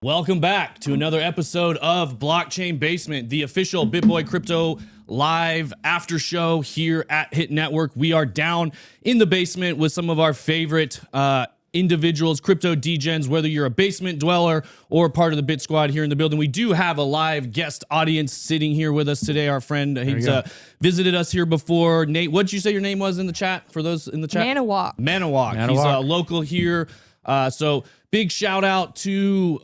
Welcome back to another episode of Blockchain Basement, the official BitBoy Crypto live after show here at Hit Network. We are down in the basement with some of our favorite individuals, crypto degens, whether you're a basement dweller or part of the Bit Squad here in the building. We do have a live guest audience sitting here with us today. Our friend, he's visited us here before. Nate, what'd you say your name was in the chat for those in the chat? Manawak. He's a local here. So big shout out to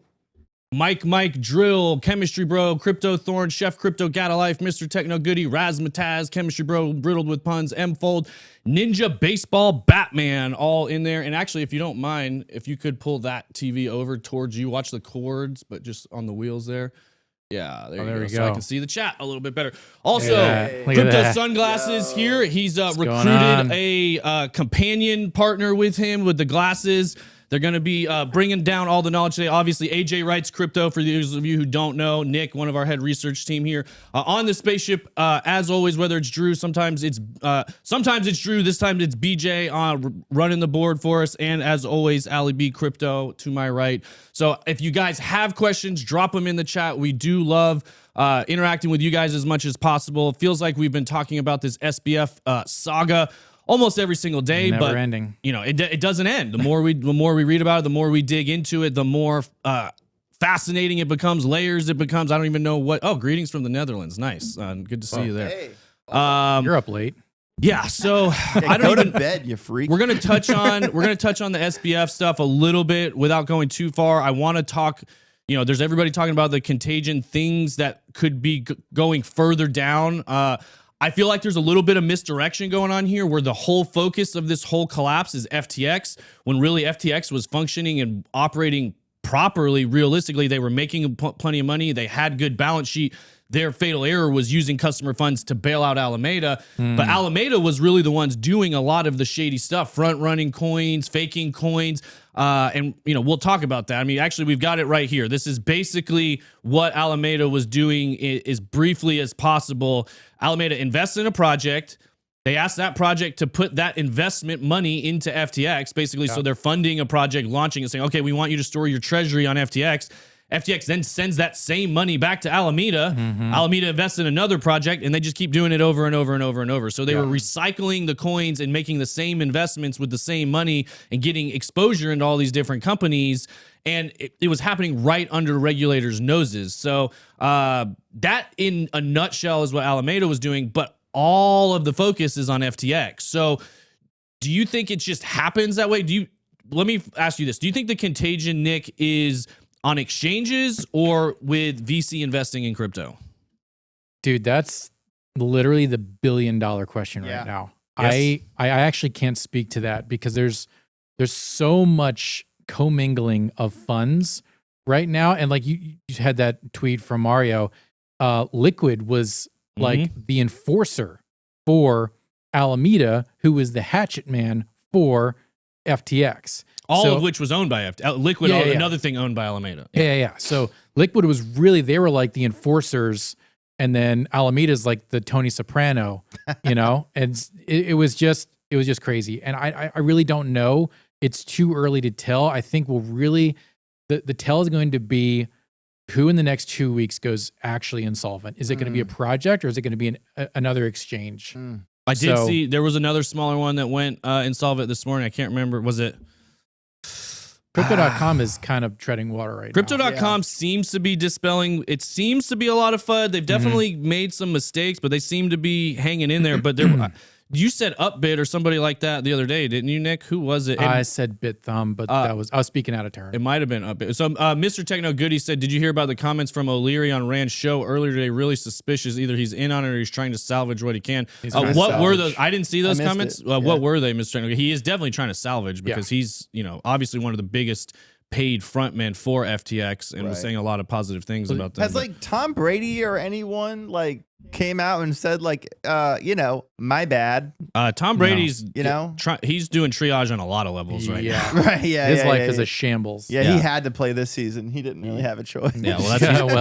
Mike Drill, Chemistry Bro, Crypto Thorn, Chef Crypto, Gata Life, Mr. Techno Goody, Razmataz, Chemistry Bro, Riddled with Puns, M-Fold, Ninja Baseball, Batman, all in there. And actually, if you don't mind, if you could pull that TV over towards you, watch the cords, but just on the wheels there. Yeah, there you go. So I can see the chat a little bit better. Also, Crypto Sunglasses here. He's recruited a companion partner with him with the glasses. They're going to be bringing down all the knowledge today. Obviously, AJ writes crypto, for those of you who don't know. Nick, one of our head research team here. On the spaceship, as always, whether it's Drew, sometimes it's Drew, this time it's BJ running the board for us. And as always, Ali B Crypto to my right. So if you guys have questions, drop them in the chat. We do love interacting with you guys as much as possible. It feels like we've been talking about this SBF saga almost every single day, never ending. You know, it doesn't end. The more we read about it, the more we dig into it, the more fascinating it becomes. Layers it becomes. I don't even know what. Oh, greetings from the Netherlands. Nice. Good to see you there. Hey. You're up late. Yeah. So I don't go to bed, you freak. We're gonna touch on the SBF stuff a little bit without going too far. I want to talk. You know, there's everybody talking about the contagion, things that could be going further down. I feel like there's a little bit of misdirection going on here where the whole focus of this whole collapse is FTX, when really FTX was functioning and operating properly. Realistically, they were making plenty of money. They had good balance sheet. Their fatal error was using customer funds to bail out Alameda. But Alameda was really the ones doing a lot of the shady stuff, front-running coins, faking coins. And, you know, we'll talk about that. I mean, actually, we've got it right here. This is basically what Alameda was doing as briefly as possible. Alameda invests in a project. They asked that project to put that investment money into FTX, basically. So they're funding a project, launching and saying, okay, we want you to store your treasury on FTX. FTX then sends that same money back to Alameda. Alameda invests in another project, and they just keep doing it over and over and over and over. So they were recycling the coins and making the same investments with the same money and getting exposure into all these different companies. And it was happening right under regulators' noses. So that, in a nutshell, is what Alameda was doing. But all of the focus is on FTX. So do you think it just happens that way? Let me ask you this. Do you think the contagion, Nick, is on exchanges or with VC investing in crypto? Dude, that's literally the billion-dollar question right now. Yes. I actually can't speak to that because there's so much commingling of funds right now. And like you had that tweet from Mario, Liquid was like the enforcer for Alameda, who was the hatchet man for FTX. All of which was owned by Liquid, another thing owned by Alameda. Yeah. So Liquid was really, they were like the enforcers, and then Alameda's like the Tony Soprano, you know? And it was just crazy. And I really don't know. It's too early to tell. I think we'll really, the tell is going to be who in the next 2 weeks goes actually insolvent. Is it going to be a project, or is it going to be another exchange? I did see there was another smaller one that went insolvent this morning. I can't remember. Was it? Crypto.com is kind of treading water right now. Crypto.com seems to be dispelling. It seems to be a lot of FUD. They've definitely made some mistakes, but they seem to be hanging in there. But you said Upbit or somebody like that the other day, didn't you, Nick? Who was it? I said BitThumb, but I was speaking out of turn. It might have been Upbit. So Mr. Techno Goody said, did you hear about the comments from O'Leary on Rand's show earlier today? Really suspicious. Either he's in on it or he's trying to salvage what he can. What were those? I didn't see those comments. What were they, Mr. Techno Goody? He is definitely trying to salvage because he's, you know, obviously one of the biggest paid frontman for FTX and was saying a lot of positive things about them. Has like Tom Brady or anyone like came out and said like, you know, my bad? Tom Brady's, you know, he's doing triage on a lot of levels right now. Right. Yeah. His life is a shambles. Yeah, he had to play this season. He didn't really have a choice. Yeah, well,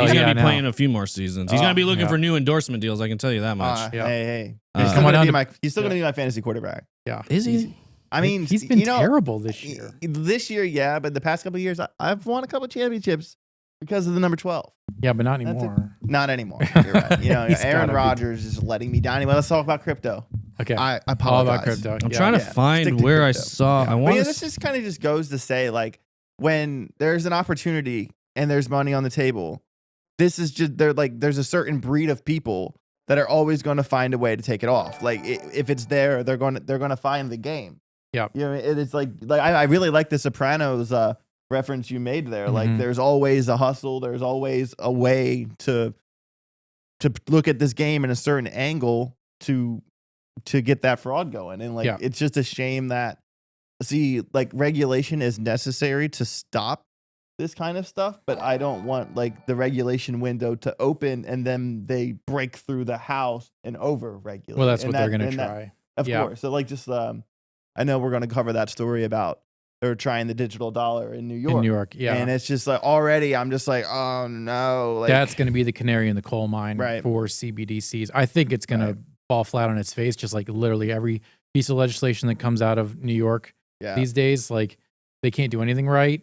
he's going to be playing a few more seasons. He's going to be looking for new endorsement deals. I can tell you that much. Hey. He's still going to be my fantasy quarterback. Yeah. Is he? I mean, he's been terrible this year. This year, yeah, but the past couple of years, I've won a couple of championships Because of the number 12. Yeah, but not That's it. anymore. Not anymore. You're right. You know, He's Aaron gotta be- Rodgers is letting me down. Anyway, let's talk about crypto. Okay. I apologize. All about crypto. I'm Yeah. trying to Stick find to where I crypto. saw. I But want yeah, to. this just kind of just goes to say, like, when there's an opportunity and there's money on the table, this is just there's a certain breed of people that are always going to find a way to take it off. Like if it's there, they're going to find the game. Yeah. You know, it's like I really like the Sopranos reference you made there. Like Mhm. there's always a hustle. There's always a way to look at this game in a certain angle to get that fraud going. And like Yeah. it's just a shame that regulation is necessary to stop this kind of stuff, but I don't want like the regulation window to open and then they break through the house and over regulate. Well, that's And what they're going to and try. Of Yeah. course. So like just I know we're going to cover that story about they're trying the digital dollar in New York. In New York, yeah. And it's just like already I'm just like, oh no. Like, That's going to be the canary in the coal mine Right. for CBDCs. I think it's going Right. to fall flat on its face, just like literally every piece of legislation that comes out of New York yeah. these days. Like they can't do anything right.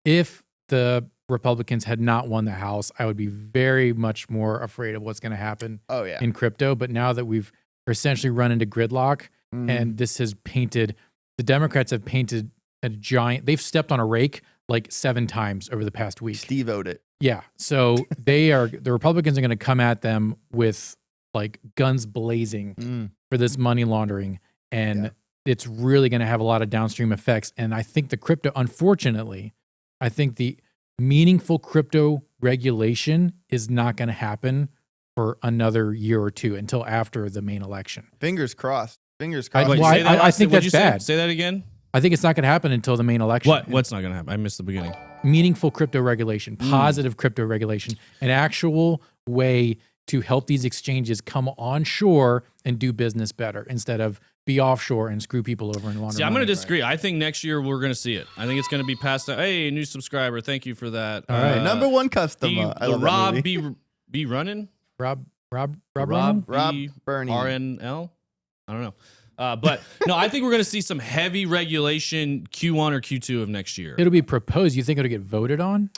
If the Republicans had not won the House, I would be very much more afraid of what's going to happen Oh yeah. in crypto. But now that we've essentially run into gridlock, Mhm. and this has painted, the Democrats have painted a giant, they've stepped on a rake like 7 times over the past week. Steve owed it. Yeah. So the Republicans are going to come at them with like guns blazing for this money laundering. And Yeah. it's really going to have a lot of downstream effects. And I think unfortunately, I think the meaningful crypto regulation is not going to happen for another year or two until after the main election. Fingers crossed. Fingers I- crossed. Wait, well, say that I last- think what'd that's you say? bad. Say that again. I think it's not going to happen until the main election. What's not going to happen? I missed the beginning. Meaningful crypto regulation, positive crypto regulation, an actual way to help these exchanges come onshore and do business better instead of be offshore and screw people over and launder See, I'm going money. to disagree. I think next year we're going to see it. I think it's going to be passed out. Hey, new subscriber. Thank you for that. All right. Number one customer. I love that Rob movie. be running. Rob Rob Rob Bernie. RNL. I don't know. But no, I think we're going to see some heavy regulation Q1 or Q2 of next year. It'll be proposed. You think it'll get voted on?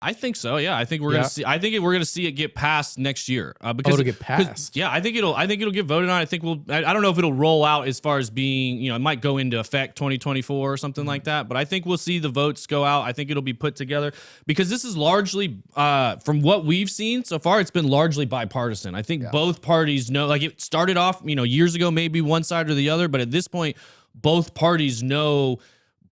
I think so. Yeah, I think we're gonna see. I think we're gonna see it get passed next year. Because it'll get passed. Yeah, I think it'll get voted on. I think I don't know if it'll roll out as far as being. It might go into effect 2024 or something like that. But I think we'll see the votes go out. I think it'll be put together because this is largely, from what we've seen so far, it's been largely bipartisan. I think both parties know. Like it started off, years ago, maybe one side or the other, but at this point, both parties know.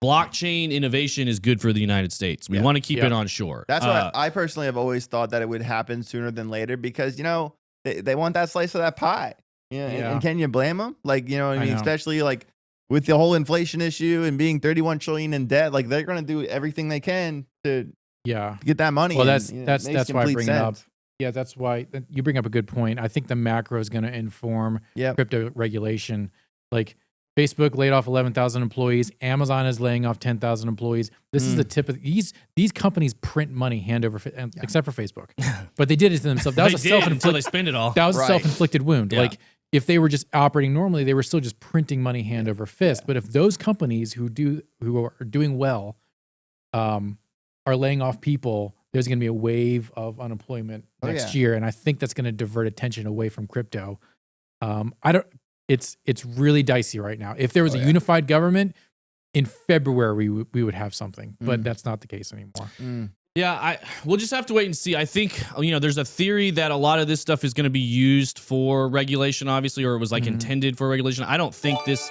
Blockchain innovation is good for the United States. We want to keep it onshore. That's why I personally have always thought that it would happen sooner than later because, they want that slice of that pie. And can you blame them? Like, I mean, especially like with the whole inflation issue and being 31 trillion in debt, like they're going to do everything they can to get that money. Well, and, that's why I bring it up. sense. Yeah, that's why you bring up a good point. I think the macro is going to inform crypto regulation. Like Facebook laid off 11,000 employees. Amazon is laying off 10,000 employees. This is the tip of these companies print money hand over except for Facebook, but they did it to themselves. That was until they spend it all. That was a self-inflicted wound. Yeah. Like if they were just operating normally, they were still just printing money hand over fist. But if those companies who are doing well are laying off people, there's going to be a wave of unemployment next year, and I think that's going to divert attention away from crypto. It's really dicey right now. If there was a unified government in February, we would have something, but that's not the case anymore. Yeah, we'll just have to wait and see. I think, there's a theory that a lot of this stuff is going to be used for regulation, obviously, or it was like intended for regulation. I don't think this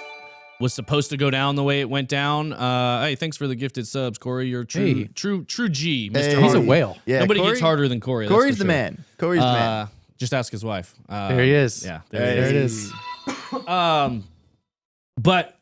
was supposed to go down the way it went down. Hey, thanks for the gifted subs, Corey. You're true G, Mr. Hey. He's a Hardy. whale. Yeah, Nobody Corey- gets harder than Corey. that's Corey's for the sure. man. Corey's the man. Just ask his wife. There he is. Yeah, There it is. But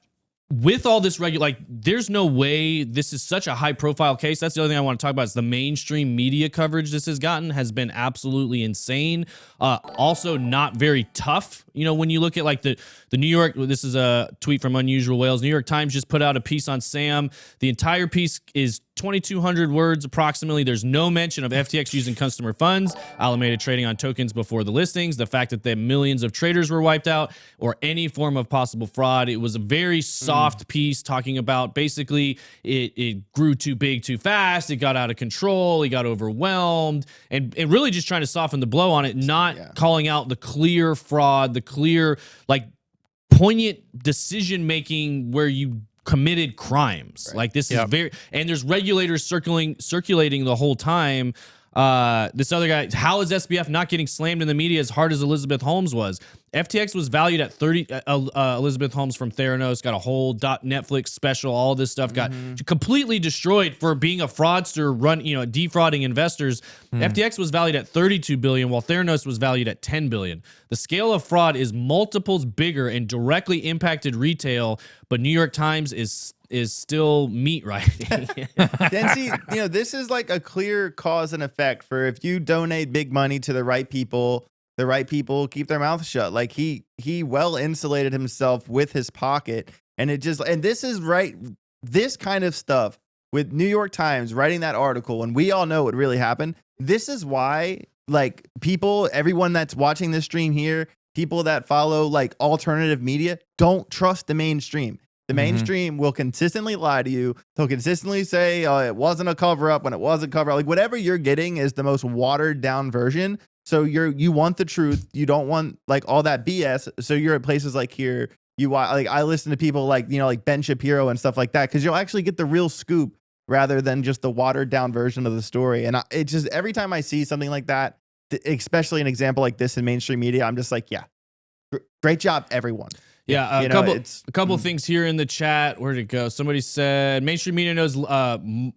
with all this there's no way this is such a high profile case. That's the other thing I want to talk about is the mainstream media coverage this has gotten has been absolutely insane. Also not very tough. you know, when you look at like the New York, this is a tweet from Unusual Whales. New York Times just put out a piece on Sam. The entire piece is 2,200 words approximately. There's no mention of FTX using customer funds, Alameda trading on tokens before the listings, the fact that the millions of traders were wiped out, or any form of possible fraud. It was a very soft piece talking about basically it grew too big too fast. It got out of control. It got overwhelmed, and really just trying to soften the blow on it, not calling out the clear fraud, the clear, like, poignant decision making where you committed crimes. Like, this is very, and there's regulators circulating the whole time. This other guy, how is SBF not getting slammed in the media as hard as Elizabeth Holmes was? FTX was valued at 30. Elizabeth Holmes from Theranos got a whole Netflix special. All this stuff got completely destroyed for being a fraudster, defrauding investors. FTX was valued at 32 billion, while Theranos was valued at 10 billion. The scale of fraud is multiples bigger and directly impacted retail, but New York Times is still meat writing. Then see, this is like a clear cause and effect for if you donate big money to the right people keep their mouth shut. Like he well insulated himself with his pocket, and this is right. This kind of stuff with New York Times writing that article, and we all know what really happened. This is why, like, everyone that's watching this stream here, people that follow like alternative media, don't trust the mainstream. The mainstream will consistently lie to you. They'll consistently say, it wasn't a cover up when it wasn't cover up. Like, whatever you're getting is the most watered down version. So you want the truth. You don't want like all that BS. So you're at places like here. I listen to people like, like Ben Shapiro and stuff like that, because you'll actually get the real scoop rather than just the watered down version of the story. And it just, every time I see something like that, especially an example like this in mainstream media, I'm just like, great job, everyone. Yeah, a couple things here in the chat. Where'd it go? Somebody said mainstream media knows.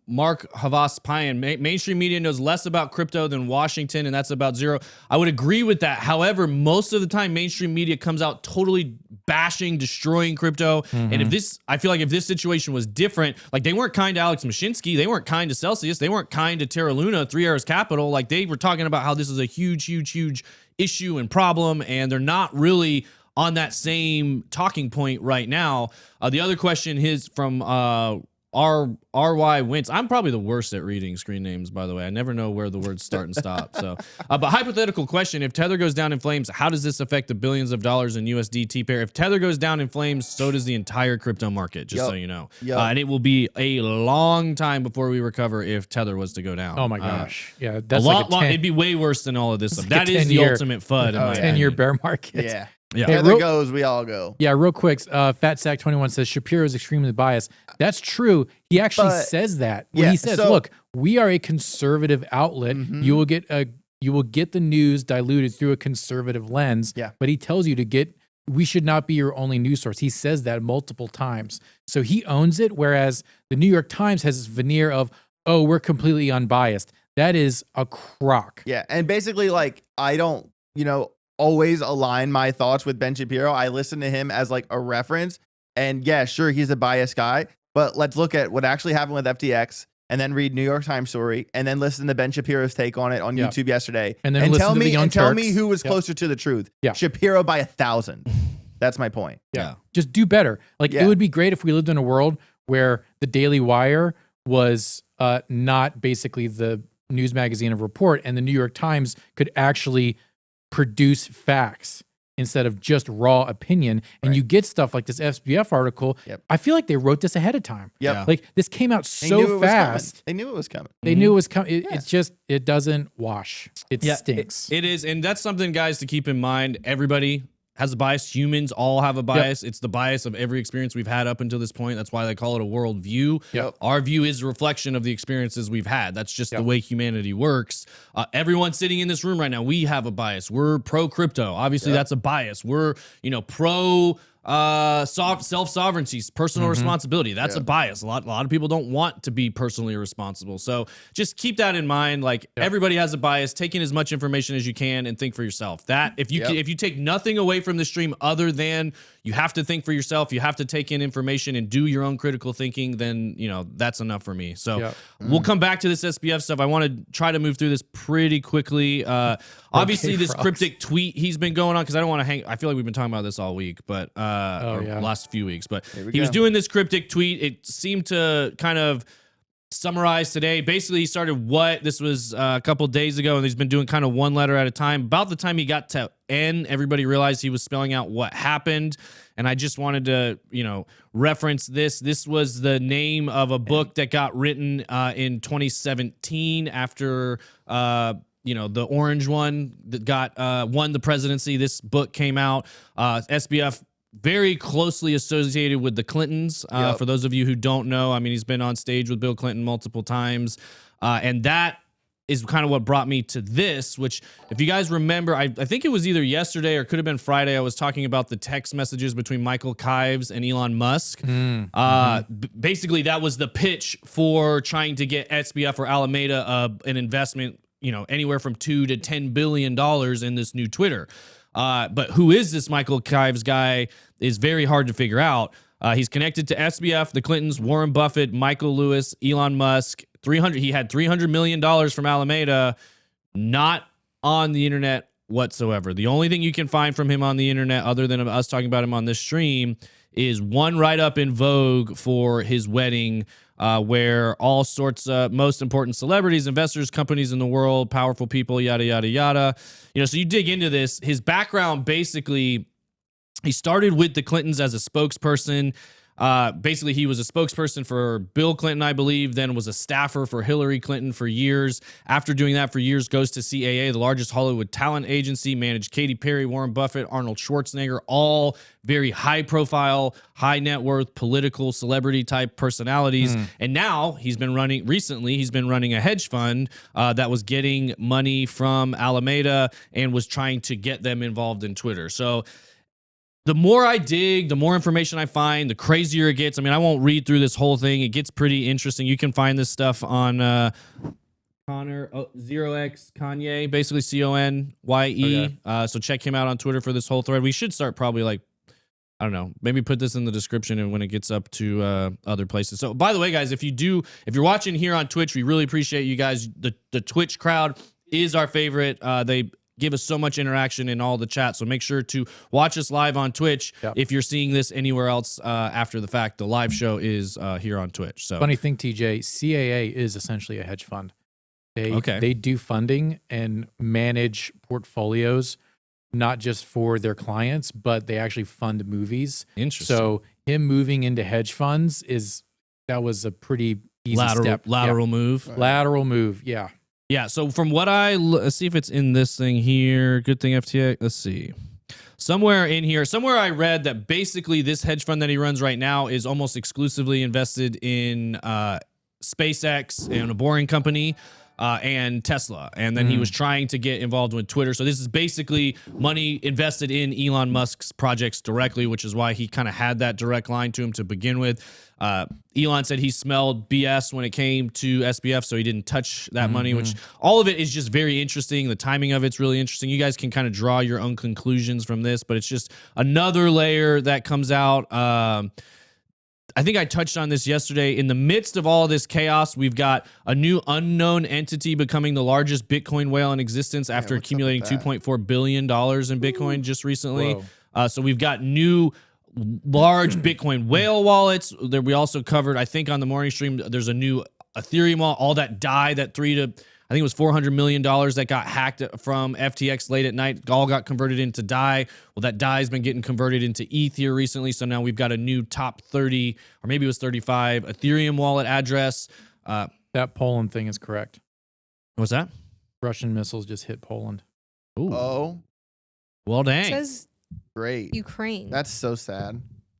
Mark Havas Payan. Mainstream media knows less about crypto than Washington, and that's about zero. I would agree with that. However, most of the time, mainstream media comes out totally bashing, destroying crypto. And I feel like if this situation was different, like they weren't kind to Alex Mashinsky, they weren't kind to Celsius, they weren't kind to Terra Luna, 3 Arrows Capital. Like they were talking about how this is a huge issue and problem, and they're not really on that same talking point right now. The other question is from RY Wentz. I'm probably the worst at reading screen names, by the way. I never know where the words start and stop. So, but hypothetical question: if Tether goes down in flames, how does this affect the billions of dollars in USDT pair? If Tether goes down in flames, so does the entire crypto market. Just so you know, and it will be a long time before we recover if Tether was to go down. Oh my gosh, that's it'd be way worse than all of this stuff. That is the ultimate FUD. 10-year bear market. Yeah. Yeah. Tether goes, we all go. Yeah, real quick. Fat Sack 21 says Shapiro is extremely biased. That's true. He actually says that. He says, "Look, we are a conservative outlet. You will get the news diluted through a conservative lens." Yeah. But he tells you we should not be your only news source. He says that multiple times. So he owns it. Whereas the New York Times has this veneer of, "Oh, we're completely unbiased." That is a crock. Yeah, and basically, like, I don't, always align my thoughts with Ben Shapiro. I listen to him as like a reference, and yeah, sure, he's a biased guy, but let's look at what actually happened with FTX, and then read New York Times story, and then listen to Ben Shapiro's take on it on YouTube yesterday, and then tell me who was closer to the truth. Shapiro by 1,000. That's my point. Yeah, just do better. Like it would be great if we lived in a world where the Daily Wire was not basically the news magazine of report, and the New York Times could actually produce facts instead of just raw opinion. And you get stuff like this SBF article. I feel like they wrote this ahead of time. Like this came out so fast. They knew it was coming. They knew it was coming. It's just, it doesn't wash. It stinks. It is. And that's something, guys, to keep in mind. Everybody has a bias. Humans all have a bias. It's the bias of every experience we've had up until this point. That's why they call it a world view. Our view is a reflection of the experiences we've had. That's just the way humanity works. Everyone sitting in this room right now, we have a bias. We're pro crypto. Obviously, that's a bias. We're, pro self-sovereignty, personal responsibility. That's a bias. A lot of people don't want to be personally responsible. So just keep that in mind. Like everybody has a bias. Take in as much information as you can and think for yourself. That if you take nothing away from the stream other than you have to think for yourself, you have to take in information and do your own critical thinking, then that's enough for me. So we'll come back to this SBF stuff. I want to try to move through this pretty quickly. Obviously this cryptic tweet he's been going on, because I don't want to hang. I feel like we've been talking about this all week, but last few weeks. But he was doing this cryptic tweet. It seemed to kind of summarize today. Basically, he started this was a couple days ago, and he's been doing kind of one letter at a time. About the time he got to N, everybody realized he was spelling out what happened. And I just wanted to, reference this. This was the name of a book that got written in 2017 after the orange one that got won the presidency. This book came out. SBF very closely associated with the Clintons. For those of you who don't know, I mean, he's been on stage with Bill Clinton multiple times. And that is kind of what brought me to this, which if you guys remember, I think it was either yesterday or could have been Friday. I was talking about the text messages between Michael Kives and Elon Musk. Basically, that was the pitch for trying to get SBF or Alameda an investment, anywhere from $2 to $10 billion in this new Twitter. But who is this Michael Kives guy is very hard to figure out. He's connected to SBF, the Clintons, Warren Buffett, Michael Lewis, Elon Musk. He had $300 million from Alameda, not on the internet whatsoever. The only thing you can find from him on the internet, other than us talking about him on this stream, is one write-up in Vogue for his wedding, where all sorts of most important celebrities, investors, companies in the world, powerful people, yada, yada, yada. So you dig into this. His background, basically, he started with the Clintons as a spokesperson. Basically, he was a spokesperson for Bill Clinton, I believe, then was a staffer for Hillary Clinton for years. After doing that for years, goes to CAA, the largest Hollywood talent agency, managed Katy Perry, Warren Buffett, Arnold Schwarzenegger, all very high profile, high net worth, political, celebrity type personalities. And now he's been running a hedge fund that was getting money from Alameda and was trying to get them involved in Twitter. So the more I dig, the more information I find, the crazier it gets. I mean, I won't read through this whole thing. It gets pretty interesting. You can find this stuff on Connor 0x Kanye, basically Conye. So check him out on Twitter for this whole thread. We should start probably I don't know, maybe put this in the description and when it gets up to other places. So by the way, guys, if you're watching here on Twitch, we really appreciate you guys. The Twitch crowd is our favorite. They give us so much interaction in all the chat. So make sure to watch us live on Twitch. If you're seeing this anywhere else after the fact, the live show is here on Twitch. So funny thing, TJ, CAA is essentially a hedge fund. They do funding and manage portfolios, not just for their clients, but they actually fund movies. Interesting. So him moving into hedge funds that was a pretty easy step. Lateral move. Lateral move. Yeah. Yeah, so from what let's see if it's in this thing here. Good thing FTX. Let's see. Somewhere in here, I read that basically this hedge fund that he runs right now is almost exclusively invested in SpaceX and a Boring Company and Tesla. And then he was trying to get involved with Twitter. So this is basically money invested in Elon Musk's projects directly, which is why he kind of had that direct line to him to begin with. Elon said he smelled BS when it came to SBF, so he didn't touch that money, which all of it is just very interesting. The timing of it's really interesting. You guys can kind of draw your own conclusions from this, but it's just another layer that comes out. I think I touched on this yesterday. In the midst of all of this chaos, we've got a new unknown entity becoming the largest Bitcoin whale in existence after accumulating $2.4 billion in Bitcoin just recently. So we've got new large Bitcoin whale wallets. There we also covered, I think on the morning stream, there's a new Ethereum wallet, all that DAI, that I think it was $400 million that got hacked from FTX late at night, all got converted into DAI. Well, that DAI has been getting converted into ETH here recently. So now we've got a new top 30, or maybe it was 35, Ethereum wallet address. That Poland thing is correct. What's that? Russian missiles just hit Poland. Ooh. Oh. Well, dang. It says great. Ukraine. That's so sad.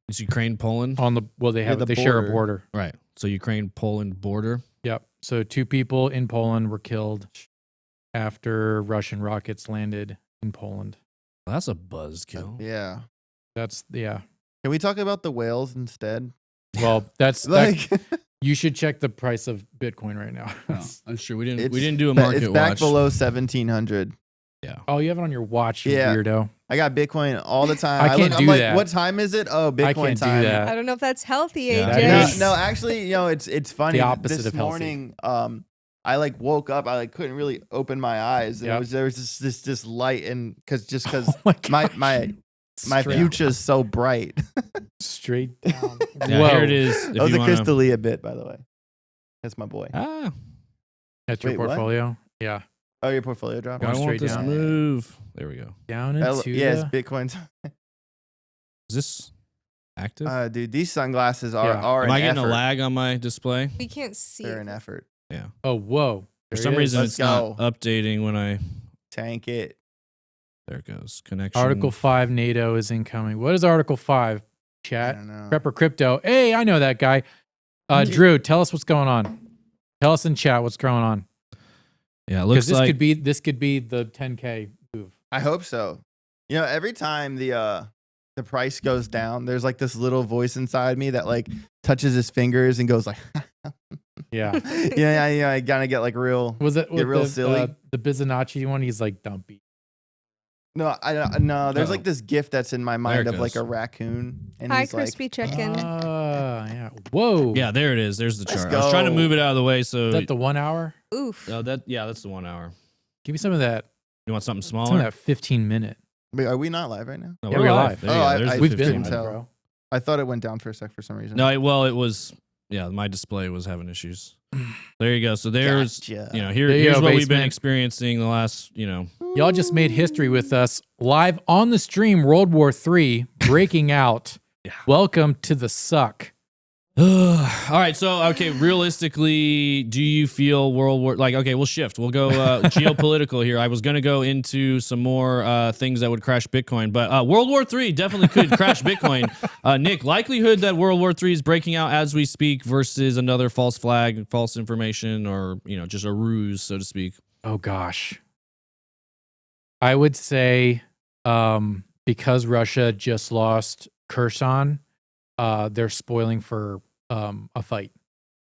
Is Ukraine, Poland? They share a border. Right. So Ukraine, Poland border. Yep. So 2 people in Poland were killed after Russian rockets landed in Poland. Well, that's a buzzkill. Yeah. Can we talk about the whales instead? Well, that's Like, you should check the price of Bitcoin right now. That's true. We didn't do a market it's back watch. below 1,700. Yeah. Oh, you have it on your watch, you Yeah. weirdo. I got Bitcoin all the time. I can't I'm do like, that. what time is it? Oh, Bitcoin I can't time. do that. I don't know if that's healthy, Yeah. AJ. That is- No, actually, it's funny. The opposite this of healthy. morning, I like woke up. I like couldn't really open my eyes, and Yep. there was this light, and because Oh my gosh. my Straight- future's so bright. straight down. Yeah, Whoa. here it is. If That was you a wanna- Crystalia bit, by the way. That's my boy. Ah, That's your Wait, what? portfolio. Yeah. Oh, your portfolio drop. I Going want straight this down. move. There we go. Down into Yeah, it's the... Bitcoin. Is this active? Dude, these sunglasses are Yeah. are Am an I getting effort. a lag on my display? We can't see. They're an effort. Oh, whoa. For There some it reason, is. Let's it's go. not updating when I. Tank it. There it goes. Connection. Article 5 NATO is incoming. What is Article 5? I Chat. don't know. Prepper Crypto. Hey, I know that guy. Drew, tell us what's going on. Tell us in chat what's going on. Yeah, it Because looks this like could be the 10K move. I hope so. Every time the price goes down, there's like this little voice inside me that like touches his fingers and goes like, Yeah. I gotta get like real. Was it Get real silly. the Bizanacci one? He's like, dumpy. No, no. There's Uh-oh. like this gift that's in my mind There it of like goes. a raccoon, and Hi, he's like, crispy chicken. Yeah. Whoa. yeah, there it is. There's the Let's chart. I was trying to go. move it out of the way so. Is that the 1 hour? Oof. That's the 1 hour. Give me some of that. You want something Some of smaller? that 15-minute. Wait, are we not live right now? No, Yeah, we're live. There you Oh, go. There's I the We've 15 been minutes. minute. tell. bro. I thought it went down for a sec for some reason. No, well, it was. Yeah, my display was having issues. There you go. So there's, Gotcha. here, There you here's go, what we've been basement. experiencing the last, Y'all just made history with us live on the stream. World War III breaking out. Yeah. Welcome to the suck. All right. So, okay, realistically, do you feel World War, okay, we'll shift. We'll go geopolitical here. I was going to go into some more things that would crash Bitcoin, but World War III definitely could crash Bitcoin. Nick, likelihood that World War III is breaking out as we speak versus another false flag, false information, or, just a ruse, so to speak. Oh gosh. I would say because Russia just lost Kherson, they're spoiling for a fight.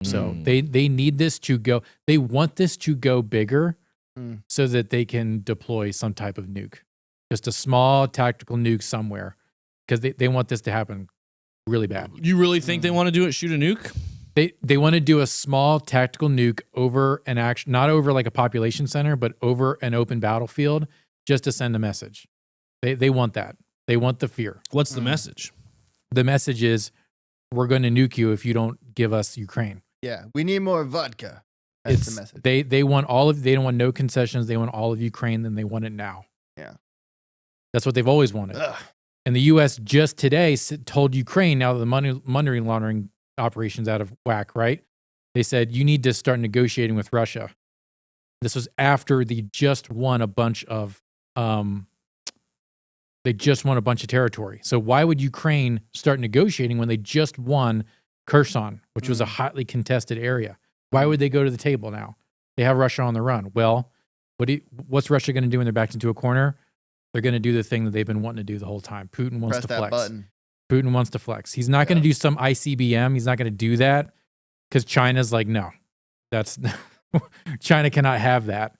So they need this to go. They want this to go bigger so that they can deploy some type of nuke, just a small tactical nuke somewhere, because they want this to happen really bad. You really think they want to do it? Shoot a nuke? They want to do a small tactical nuke over an action, not over like a population center, but over an open battlefield, just to send a message. They want that. They want the fear. What's the message? The message is, we're going to nuke you if you don't give us Ukraine. Yeah, we need more vodka. That's the message. They want they don't want no concessions. They want all of Ukraine, and they want it now. Yeah. That's what they've always wanted. Ugh. And the U.S. just today told Ukraine, now that the money laundering operations out of whack, right? They said, you need to start negotiating with Russia. This was after they just won a bunch of territory. So why would Ukraine start negotiating when they just won Kherson, which was a hotly contested area? Why would they go to the table now? They have Russia on the run. Well, what's Russia going to do when they're backed into a corner? They're going to do the thing that they've been wanting to do the whole time. Putin wants Press to that flex. button. Putin wants to flex. He's not going to do some ICBM. He's not going to do that because China's like, no, that's China cannot have that.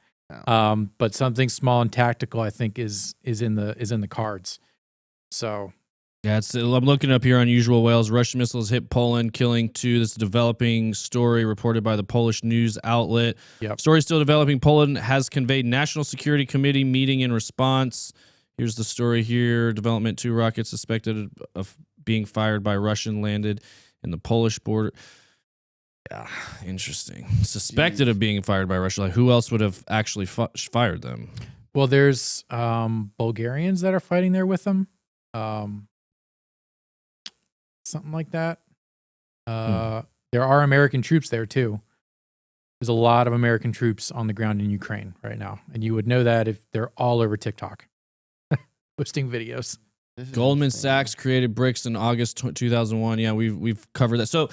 No. But something small and tactical, I think, is in the cards. So Yeah, I'm looking up here. Unusual whales. Russian missiles hit Poland, killing 2. This is a developing story reported by the Polish news outlet. Yep. Story still developing. Poland has conveyed National Security Committee meeting in response. Here's the story here. Development 2 rockets suspected of being fired by Russian landed in the Polish border. Yeah, interesting. Suspected of being fired by Russia. Like, who else would have actually fired them? well, there's Bulgarians that are fighting there with them. Something like that. There are American troops there too. There's a lot of American troops on the ground in Ukraine right now, and you would know that if they're all over TikTok, posting videos. This is Goldman interesting. Sachs created BRICS in August 2001. Yeah, we've covered that. So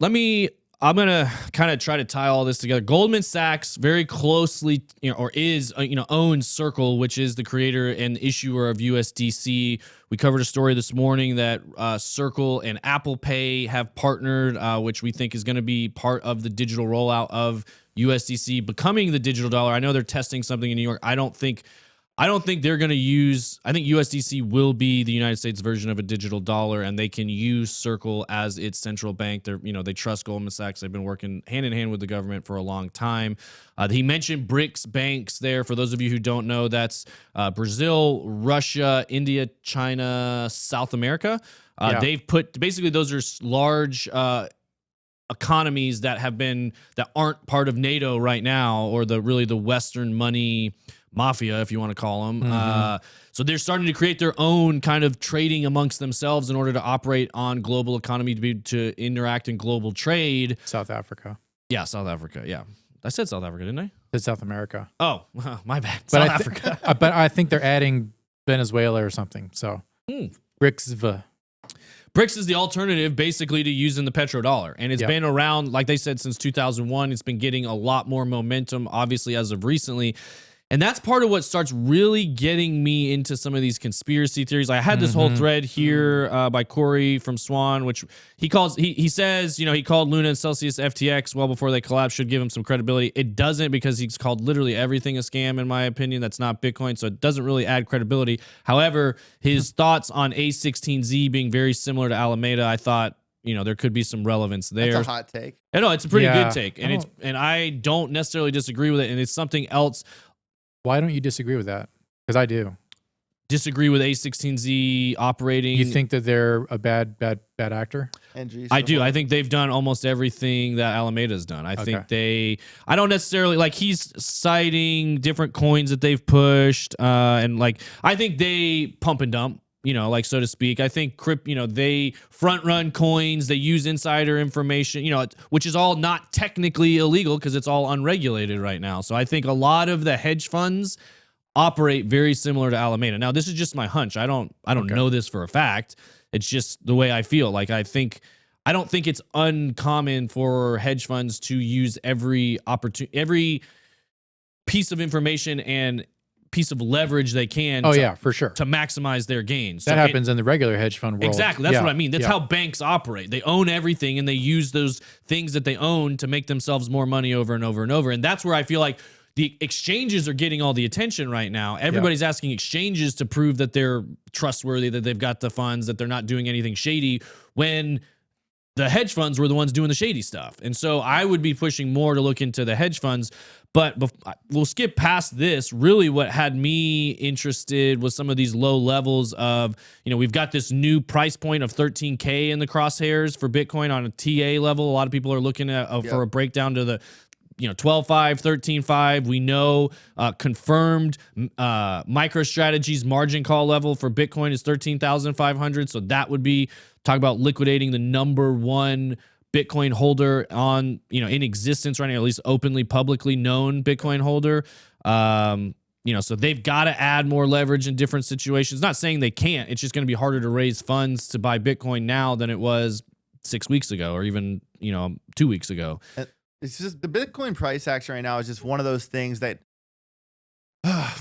let me I'm gonna kind of try to tie all this together. Goldman Sachs very closely, owns Circle, which is the creator and issuer of USDC. We covered a story this morning that Circle and Apple Pay have partnered, which we think is going to be part of the digital rollout of USDC becoming the digital dollar. I know they're testing something in New York. I don't think they're going to use. I think USDC will be the United States version of a digital dollar, and they can use Circle as its central bank. They trust Goldman Sachs. They've been working hand in hand with the government for a long time. He mentioned BRICS banks there. For those of you who don't know, that's Brazil, Russia, India, China, South America. They've put basically those are large economies that aren't part of NATO right now, or the Western money mafia, if you want to call them. So they're starting to create their own kind of trading amongst themselves in order to operate on global economy, to interact in global trade. South Africa. Yeah, South Africa. Yeah. I said South Africa, didn't I? It's South America. Oh, my bad. South Africa. But I think they're adding Venezuela or something. So BRICS. BRICS is the alternative basically to using the petrodollar. And it's been around, like they said, since 2001. It's been getting a lot more momentum, obviously, as of recently. And that's part of what starts really getting me into some of these conspiracy theories. I had this whole thread here by Corey from Swan, which he says, he called Luna and Celsius FTX well before they collapsed, should give him some credibility. It doesn't, because he's called literally everything a scam, in my opinion. That's not Bitcoin, so it doesn't really add credibility. However, his thoughts on A16Z being very similar to Alameda, I thought, there could be some relevance there. That's a hot take. I know, it's a pretty good take. And I don't necessarily disagree with it. And it's something else. Why don't you disagree with that? Because I do. Disagree with A16Z operating. You think that they're a bad actor? I do. I think they've done almost everything that Alameda's done. I don't necessarily, he's citing different coins that they've pushed. And I think they pump and dump, so to speak. I think they front run coins. They use insider information, which is all not technically illegal because it's all unregulated right now. So I think a lot of the hedge funds operate very similar to Alameda. Now, this is just my hunch. I don't know this for a fact. It's just the way I feel. I don't think it's uncommon for hedge funds to use every piece of information and piece of leverage they can for sure, to maximize their gains. That happens in the regular hedge fund world. Exactly. That's what I mean. That's how banks operate. They own everything, and they use those things that they own to make themselves more money over and over and over. And that's where I feel like the exchanges are getting all the attention right now. Everybody's asking exchanges to prove that they're trustworthy, that they've got the funds, that they're not doing anything shady, when the hedge funds were the ones doing the shady stuff. And so I would be pushing more to look into the hedge funds. But we'll skip past this. Really, what had me interested was some of these low levels of, we've got this new price point of 13K in the crosshairs for Bitcoin on a TA level. A lot of people are looking at for a breakdown to the 12.5, 13.5. We know confirmed MicroStrategy's margin call level for Bitcoin is 13,500. So that would be talk about liquidating the number one Bitcoin holder on, in existence right now, at least openly, publicly known Bitcoin holder. So they've got to add more leverage in different situations. Not saying they can't. It's just going to be harder to raise funds to buy Bitcoin now than it was 6 weeks ago, or even, 2 weeks ago. It's just the Bitcoin price action right now is just one of those things that,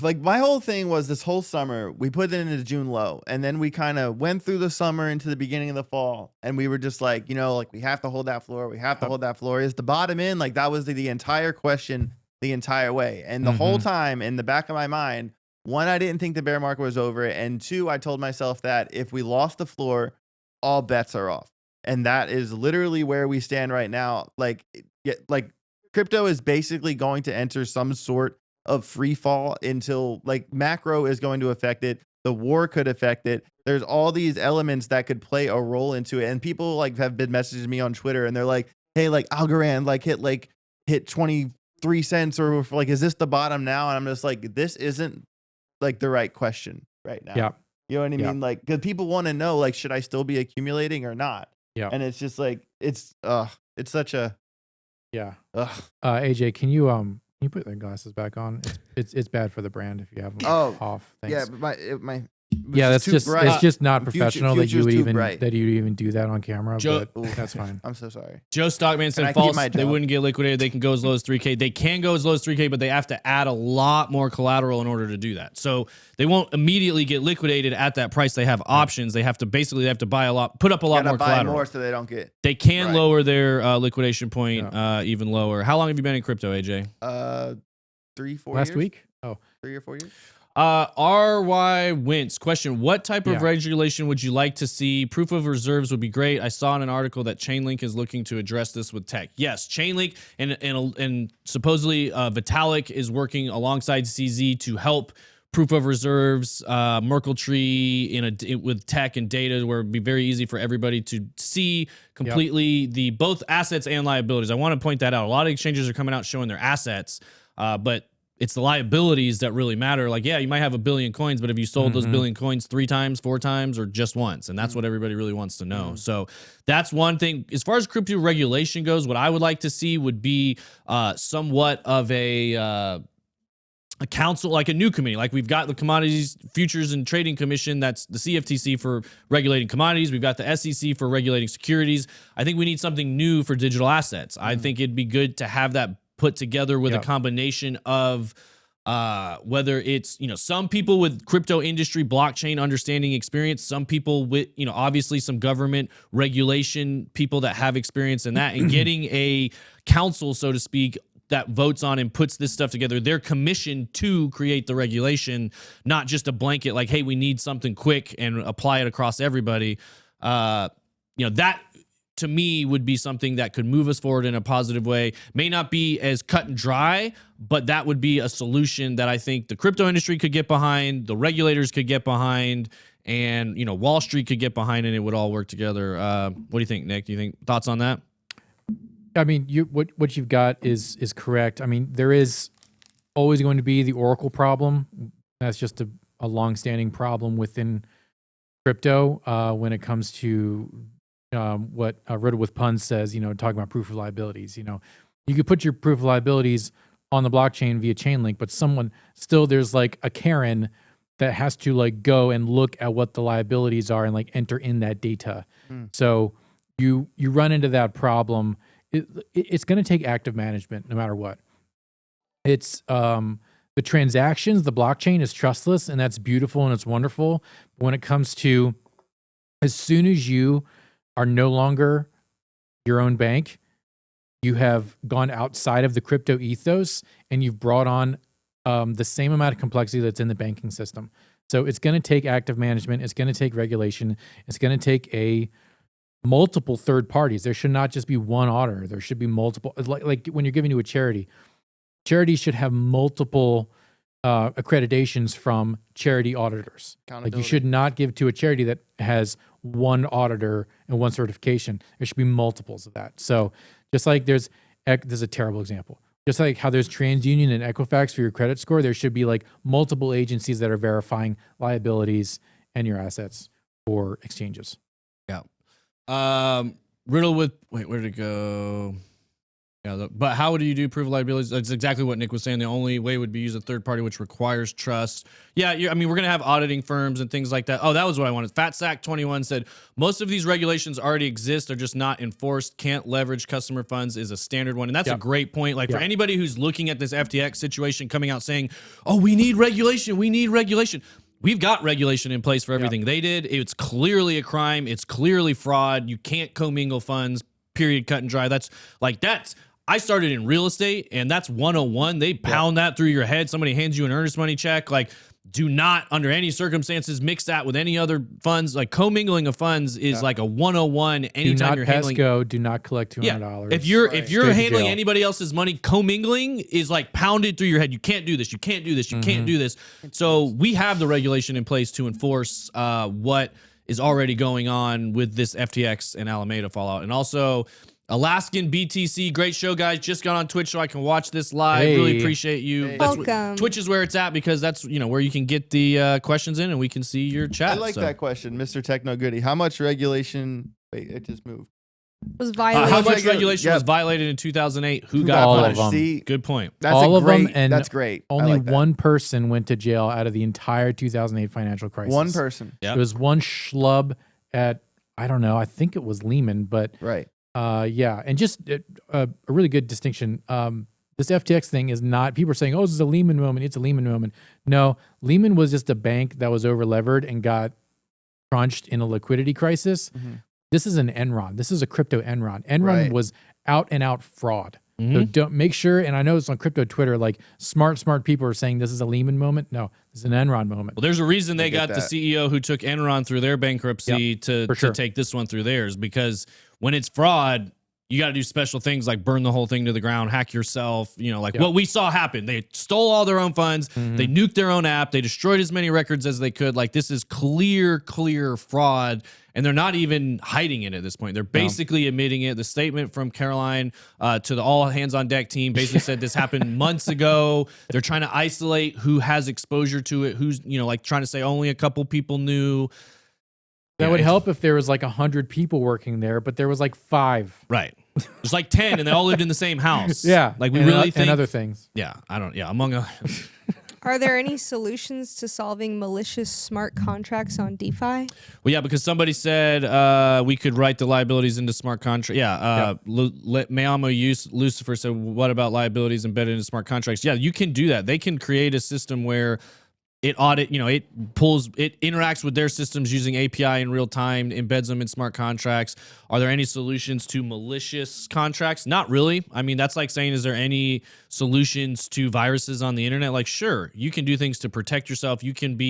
my whole thing was this whole summer, we put it into June low, and then we kind of went through the summer into the beginning of the fall, and we were just we have to hold that floor. We have to hold that floor. Is the bottom in? That was the entire question the entire way. And the whole time in the back of my mind, one, I didn't think the bear market was over. And two, I told myself that if we lost the floor, all bets are off. And that is literally where we stand right now. Crypto is basically going to enter some sort of free fall until macro is going to affect it. The war could affect it. There's all these elements that could play a role into it. And people have been messaging me on Twitter, and they're like, hey, Algorand hit 23 cents, or is this the bottom now? And I'm just this isn't the right question right now. Yeah. You know what I mean? Because people want to know, should I still be accumulating or not? Yeah. And it's just it's such a, AJ, can you put the glasses back on? It's bad for the brand if you have them off. Thanks. Yeah, but Yeah, that's just bright. it's just not professional that you would even bright. that you even do that on camera. Joe, but that's fine. I'm so sorry. Joe Stockman said false. They wouldn't get liquidated. They can go as low as 3K. They can go as low as 3K, but they have to add a lot more collateral in order to do that. So they won't immediately get liquidated at that price. They have options. They have to buy a lot, put up a lot more collateral. More so they don't get. They can lower their liquidation point even lower. How long have you been in crypto, AJ? 3, 4 Last years? week? Oh. 3 or 4 years. RY Wentz question: what type of regulation would you like to see? Proof of reserves would be great. I saw in an article that Chainlink is looking to address this with tech. Yes, Chainlink and supposedly Vitalik is working alongside CZ to help proof of reserves, Merkle tree with tech and data, where it'd be very easy for everybody to see completely the both assets and liabilities. I want to point that out. A lot of exchanges are coming out showing their assets, but it's the liabilities that really matter. Like, yeah, you might have 1 billion coins, but have you sold those 1 billion coins 3 times, 4 times, or just once? And that's what everybody really wants to know. So that's one thing. As far as crypto regulation goes, what I would like to see would be somewhat of a council, like a new committee. Like we've got the Commodities Futures and Trading Commission, that's the CFTC for regulating commodities. We've got the SEC for regulating securities. I think we need something new for digital assets. I think it'd be good to have that put together with a combination of whether it's, some people with crypto industry, blockchain understanding experience, some people with, obviously some government regulation, people that have experience in that, and getting a council, so to speak, that votes on and puts this stuff together. They're commissioned to create the regulation, not just a blanket like, hey, we need something quick and apply it across everybody. That to me would be something that could move us forward in a positive way. May not be as cut and dry, but that would be a solution that I think the crypto industry could get behind, the regulators could get behind, and Wall Street could get behind, and it would all work together. What do you think, Nick? Do you think thoughts on that? I mean, what you've got is correct. I mean, there is always going to be the Oracle problem. That's just a long-standing problem within crypto when it comes to what Riddle with Puns says, talking about proof of liabilities. You could put your proof of liabilities on the blockchain via Chainlink, but there's like a Karen that has to go and look at what the liabilities are and enter in that data. So you run into that problem. It's going to take active management no matter what. It's the transactions, the blockchain is trustless, and that's beautiful and it's wonderful. But when it comes to, as soon as you are no longer your own bank, you have gone outside of the crypto ethos and you've brought on the same amount of complexity that's in the banking system. So it's going to take active management. It's going to take regulation. It's going to take multiple third parties. There should not just be one auditor. There should be multiple. Like when you're giving to a charity, charities should have multiple accreditations from charity auditors. Like you should not give to a charity that has one auditor and one certification. There should be multiples of that. So just like there's a terrible example. Just like how there's TransUnion and Equifax for your credit score, there should be multiple agencies that are verifying liabilities and your assets for exchanges. Yeah. Riddle with where did it go? Yeah, but how do you do proof of liabilities? That's exactly what Nick was saying. The only way would be use a third party, which requires trust. Yeah, I mean, we're going to have auditing firms and things like that. Oh, that was what I wanted. FatSack21 said, most of these regulations already exist. They're just not enforced. Can't leverage customer funds is a standard one. And that's a great point. For anybody who's looking at this FTX situation coming out saying, oh, we need regulation. We need regulation. We've got regulation in place for everything they did. It's clearly a crime. It's clearly fraud. You can't commingle funds, period, cut and dry. I started in real estate, and that's 101. They pound that through your head. Somebody hands you an earnest money check. Do not, under any circumstances, mix that with any other funds. Commingling of funds is like a 101. Anytime you're handling, do not collect $200. If you're handling anybody else's money, commingling is pounded through your head. You can't do this. You can't do this. You can't do this. So we have the regulation in place to enforce what is already going on with this FTX and Alameda fallout, and also Alaskan BTC, great show, guys. Just got on Twitch so I can watch this live. Really appreciate you. Welcome. Twitch is where it's at because that's where you can get the questions in and we can see your chat. I like that question, Mr. Techno Goody. How much regulation? Wait, it just moved. Was violated. How much regulation was violated in 2008? Who got all punished? of them. See, Good point. That's all a great, of them, and that's great. Only like that. one person went to jail out of the entire 2008 financial crisis. One person. Yep. It was one schlub at, I don't know, I think it was Lehman, but Right. yeah. And just a really good distinction. This FTX thing is not, people are saying, oh, this is a Lehman moment. It's a Lehman moment. No, Lehman was just a bank that was over levered and got crunched in a liquidity crisis. Mm-hmm. This is an Enron. This is a crypto Enron. Enron was out and out fraud. Mm-hmm. So don't make sure, and I know it's on crypto Twitter, like smart people are saying this is a Lehman moment. No, this is an Enron moment. Well, there's a reason they got the CEO who took Enron through their bankruptcy to take this one through theirs, because when it's fraud, you got to do special things like burn the whole thing to the ground, hack yourself, like what we saw happen. They stole all their own funds. Mm-hmm. They nuked their own app. They destroyed as many records as they could. Like, this is clear fraud. And they're not even hiding it at this point. They're basically admitting it. The statement from Caroline to the all hands on deck team basically said this happened months ago. They're trying to isolate who has exposure to it, who's, like trying to say only a couple people knew. That would help if there was like 100 people working there, but there was like 5. Right. There's like 10 and they all lived in the same house. Yeah. Like, we really think. And other things. Yeah. Among a. Are there any solutions to solving malicious smart contracts on DeFi? Well, yeah, because somebody said we could write the liabilities into smart contracts. Yeah, Mayamo Lucifer said, what about liabilities embedded in smart contracts? Yeah, you can do that. They can create a system where it interacts with their systems using API in real time, embeds them in smart contracts. Are there any solutions to malicious contracts? Not really. I mean, that's like saying, is there any solutions to viruses on the internet? Like, sure, you can do things to protect yourself. You can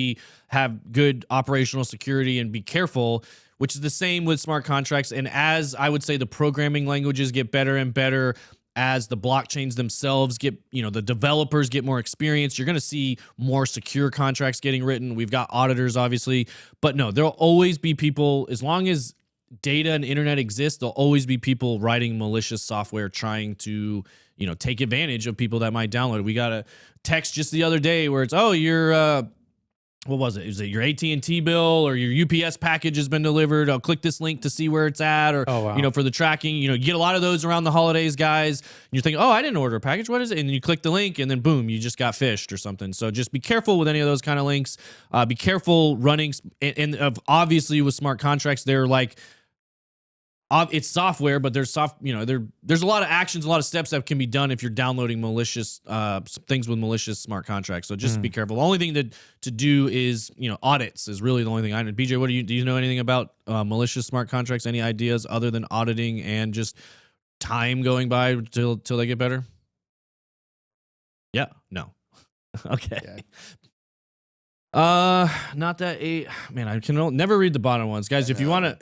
have good operational security and be careful, which is the same with smart contracts. And as I would say, the programming languages get better and better, as the blockchains themselves get, the developers get more experience, you're going to see more secure contracts getting written. We've got auditors, obviously, but no, there'll always be people, as long as data and internet exist, there'll always be people writing malicious software trying to, take advantage of people that might download it. We got a text just the other day where it's, oh, you're, what was it? Is it your AT&T bill or your UPS package has been delivered? I'll click this link to see where it's at, or, for the tracking. You get a lot of those around the holidays, guys. You're thinking, oh, I didn't order a package. What is it? And then you click the link and then boom, you just got phished or something. So just be careful with any of those kind of links. Be careful running. And obviously with smart contracts, they're like, it's software, but there's there's a lot of actions, a lot of steps that can be done if you're downloading malicious things with malicious smart contracts. So just be careful. The only thing to do is audits is really the only thing I know. BJ, do you know anything about malicious smart contracts? Any ideas other than auditing and just time going by till they get better? Yeah, no. Okay. Yeah. Not that man, I can never read the bottom ones, guys. If you want,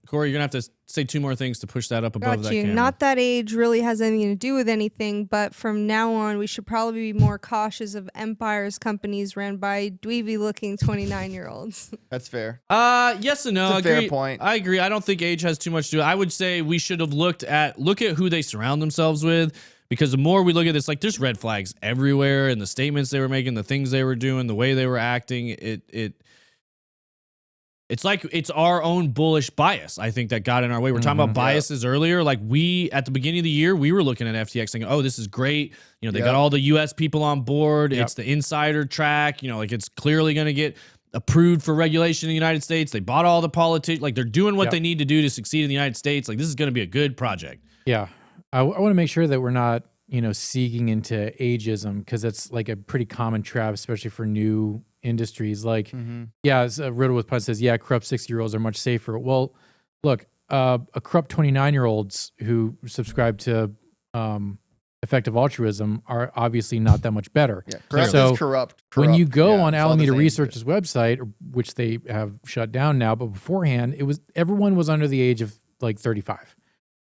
Corey, you're gonna have to say 2 more things to push that up above that camera. Not that age really has anything to do with anything, but from now on, we should probably be more cautious of empires companies ran by dweeby-looking 29-year-olds. That's fair. Yes and no. That's a fair point. I agree. I don't think age has too much to do. I would say we should have look at who they surround themselves with. Because the more we look at this, like, there's red flags everywhere, and the statements they were making, the things they were doing, the way they were acting, it's like it's our own bullish bias, I think, that got in our way. We're talking about biases earlier. Like, at the beginning of the year, we were looking at FTX thinking, oh, this is great. They got all the U.S. people on board. It's the insider track. Like, it's clearly going to get approved for regulation in the United States. They bought all the politics. Like, they're doing what they need to do to succeed in the United States. Like, this is going to be a good project. Yeah. I want to make sure that we're not, seeking into ageism, because it's like a pretty common trap, especially for new industries. Like, as Riddle with Putt says, corrupt 60-year-olds are much safer. Well, look, a corrupt 29-year-olds who subscribe to effective altruism are obviously not that much better. Yeah, correct is corrupt. When you go on Alameda Research's website, which they have shut down now, but beforehand, everyone was under the age of like 35.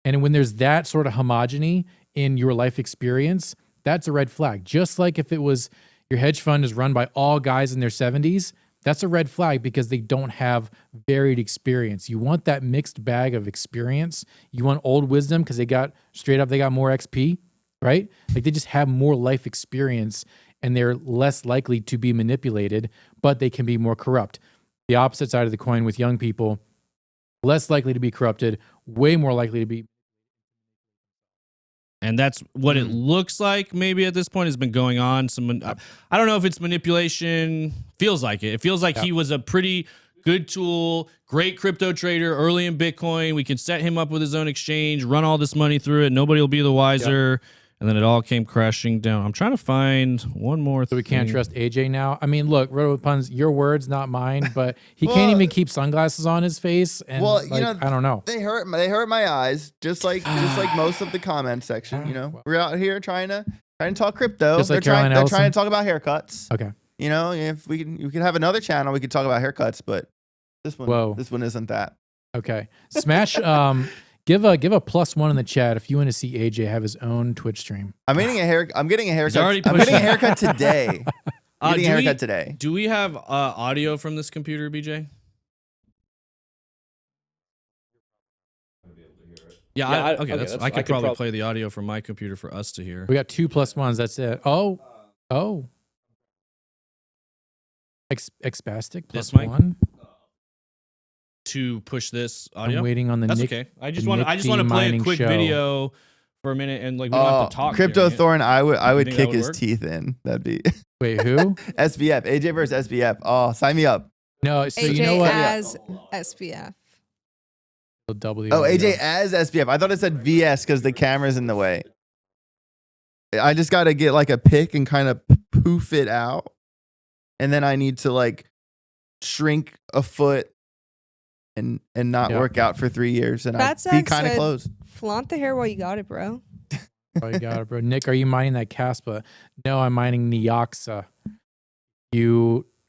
And when there's that sort of homogeny in your life experience, that's a red flag. Just like if it was your hedge fund is run by all guys in their 70s, that's a red flag because they don't have varied experience. You want that mixed bag of experience. You want old wisdom because they got more XP, right? Like, they just have more life experience and they're less likely to be manipulated, but they can be more corrupt. The opposite side of the coin with young people, less likely to be corrupted, way more likely to be. And that's what it looks like maybe at this point has been going on. I don't know if it's manipulation. Feels like it. It feels like he was a pretty good tool, great crypto trader early in Bitcoin. We can set him up with his own exchange, run all this money through it. Nobody will be the wiser. And then it all came crashing down. I'm trying to find one more thing. So we can't trust AJ now? I mean, look, Roto Puns, your words, not mine, but he can't even keep sunglasses on his face. And I don't know. They hurt my eyes, just like most of the comment section. You know, we're out here trying to talk crypto. Just like they're trying Ellison? to talk about haircuts. Okay. You know, if we can have another channel, we could talk about haircuts, but this one isn't that. Okay. Smash give a +1 in the chat if you want to see AJ have his own Twitch stream. I'm getting a haircut. I'm getting a haircut today. I'm getting a haircut today. Do we have audio from this computer, BJ? Yeah, okay. I could probably play the audio from my computer for us to hear. We got 2 +1s. That's it. Oh. Expastic +1. To push this audio. I'm waiting on the. That's okay. I just want to play a quick video for a minute and we don't have to talk. Crypto Thorn, I would kick his teeth in. That'd be. Wait, who? SBF. AJ versus SBF. Oh, sign me up. No, so AJ you know what? as SBF. AJ as SBF. I thought it said VS because the camera's in the way. I just got to get like a pick and kind of poof it out, and then I need to shrink a foot. And not work out for 3 years, and I'd be kind of close. Flaunt the hair while you got it, bro. Oh, you got it, bro. Nick, are you mining that Caspa? No, I'm mining Neoxa.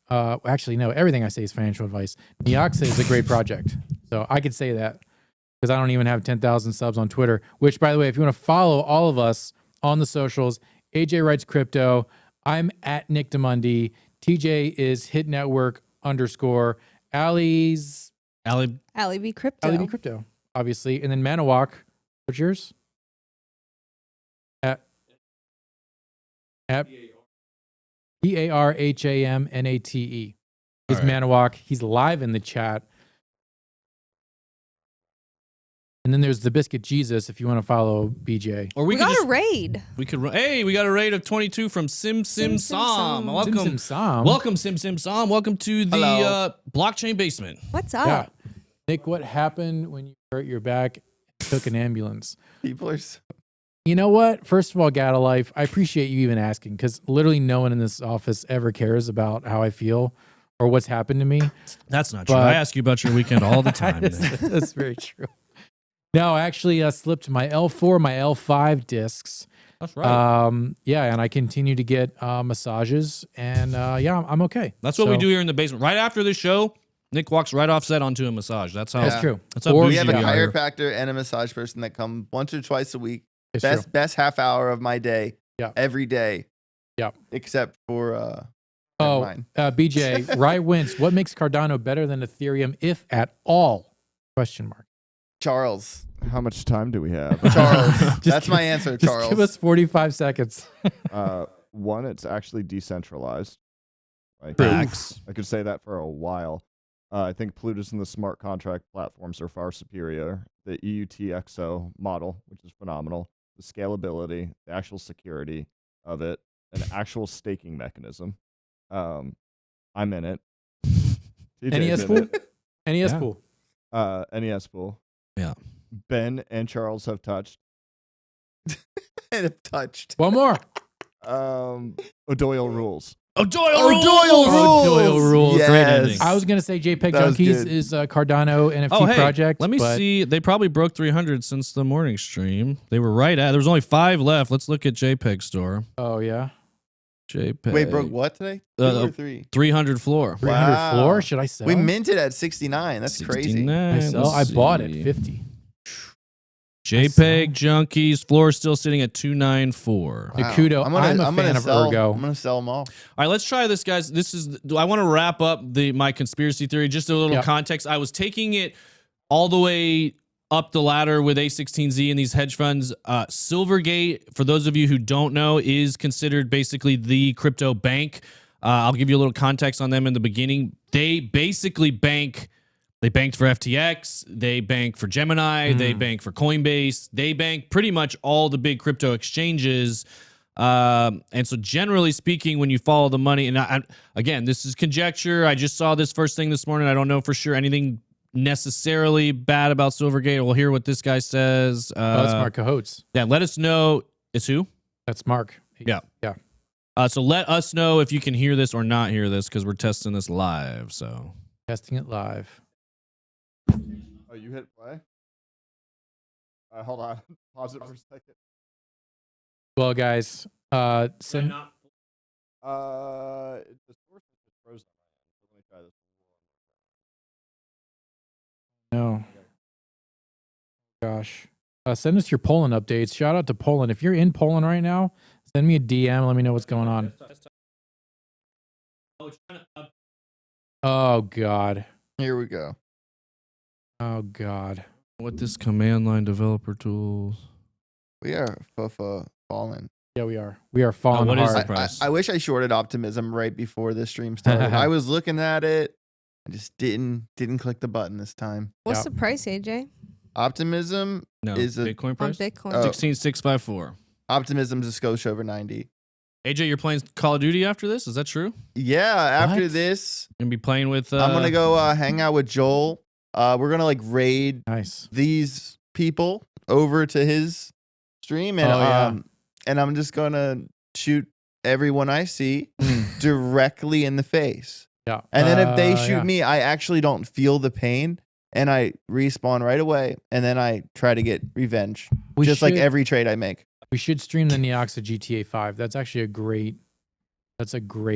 Actually, no. Everything I say is financial advice. Neoxa is a great project, so I could say that because I don't even have 10,000 subs on Twitter. Which, by the way, if you want to follow all of us on the socials, AJ Writes Crypto. I'm at Nick Demundi. TJ is Hit Network _ Ali B Crypto. Ali B Crypto, obviously. And then Manawak, what's yours? At PARHAMNATE. He's Manawak. He's live in the chat. And then there's the Biscuit Jesus if you want to follow BJ. Or we got a raid. We got a raid of 22 from Sim Sam. Welcome. Sim Sam. Welcome, Sim Sam. Welcome to the blockchain basement. What's up? Yeah. Nick, what happened when you hurt your back and took an ambulance? People are so... You know what? First of all, Gata Life, I appreciate you even asking because literally no one in this office ever cares about how I feel or what's happened to me. That's not true. I ask you about your weekend all the time. That's very true. No, I actually slipped my L4, my L5 discs. That's right. And I continue to get massages, and I'm okay. That's what we do here in the basement. Right after this show, Nick walks right off set onto a massage. That's true. That's how we have a chiropractor and a massage person that come once or twice a week. Best half hour of my day. Yeah. Every day. Yeah. Except for mine. BJ, Rye Wins. What makes Cardano better than Ethereum, if at all? ? Charles. How much time do we have? Charles. That's my answer, Charles. Just give us 45 seconds. One, it's actually decentralized. Right? Facts. I could say that for a while. I think Plutus and the smart contract platforms are far superior. The EUTXO model, which is phenomenal. The scalability, the actual security of it, an actual staking mechanism. I'm in it. NES pool? NES pool. NES pool. Yeah. Ben and Charles have touched. And have touched. One more. O'Doyle rules. O'Doyle rules. Yes. Great ending. I was going to say JPEG Junkies is a Cardano NFT project. Let me see. They probably broke 300 since the morning stream. They were right at. There was only 5 left. Let's look at JPEG store. Oh, yeah. JPEG. Wait, broke what today? 2 or 3? 300 floor. 300 floor? Should I sell? We minted at 69. That's 69. crazy. I bought it 50. JPEG Junkies floor still sitting at 294. Wow. Nakudo, I'm a fan of Ergo. I'm gonna sell them all. All right, let's try this, guys. I want to wrap up my conspiracy theory. Just a little context. I was taking it all the way up the ladder with A16Z and these hedge funds. Silvergate, for those of you who don't know, is considered basically the crypto bank. I'll give you a little context on them in the beginning. They basically bank They banked for FTX. They bank for Gemini. They bank for Coinbase. They bank pretty much all the big crypto exchanges. And so generally speaking, when you follow the money, and again, this is conjecture. I just saw this first thing this morning. I don't know for sure anything necessarily bad about Silvergate. We'll hear what this guy says. That's Mark Cahotes. Yeah, let us know. It's who? That's Mark. Yeah. Yeah. So let us know if you can hear this or not hear this, because we're testing this live. So testing it live. Oh, you hit play? Hold on. Pause it for a second. Well, guys, send. The source is frozen. Let me try this. No. Gosh. Send us your Poland updates. Shout out to Poland. If you're in Poland right now, send me a DM. Let me know what's going on. Oh, God. Here we go. Oh, God. What this command line developer tools? We are falling. Yeah, we are. We are falling what is hard. the price? I wish I shorted Optimism right before the stream started. I was looking at it. I just didn't click the button this time. What's the price, AJ? Optimism is a Bitcoin On price? Bitcoin. 16,654. Optimism's a skosh over 90. AJ, you're playing Call of Duty after this? Is that true? Yeah, after What? this, You're gonna be playing with I'm gonna go hang out with Joel. We're gonna like raid Nice. these people over to his stream, and and I'm just gonna shoot everyone I see directly in the face. Yeah. And then if they shoot yeah. me, I actually don't feel the pain, and I respawn right away, and then I try to get revenge, just like every trade I make. We should stream the Neoxa GTA 5. That's actually a great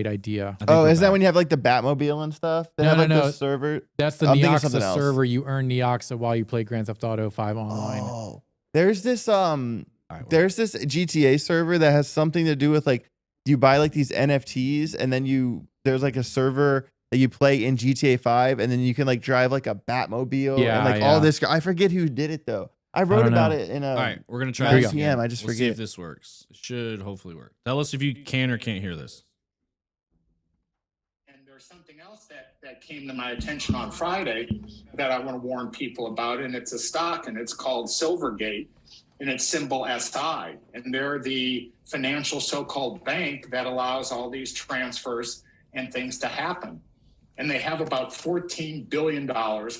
idea. Oh, is that when you have like the Batmobile and stuff? They have like the server. That's the I'm thinking something Neoxa else. server. You earn Neoxa while you play Grand Theft Auto 5 online. Oh, there's this GTA server that has something to do with like you buy like these NFTs, and then there's like a server that you play in GTA 5, and then you can like drive like a Batmobile and like all this. I forget who did it though. I wrote about it in a. All right, we're gonna try this again. I just We'll forget. see if this works. It should hopefully work. Tell us if you can or can't hear this. And there's something else that came to my attention on Friday that I want to warn people about, and it's a stock, and it's called Silvergate, and it's symbol SI, and they're the financial so-called bank that allows all these transfers and things to happen. And they have about $14 billion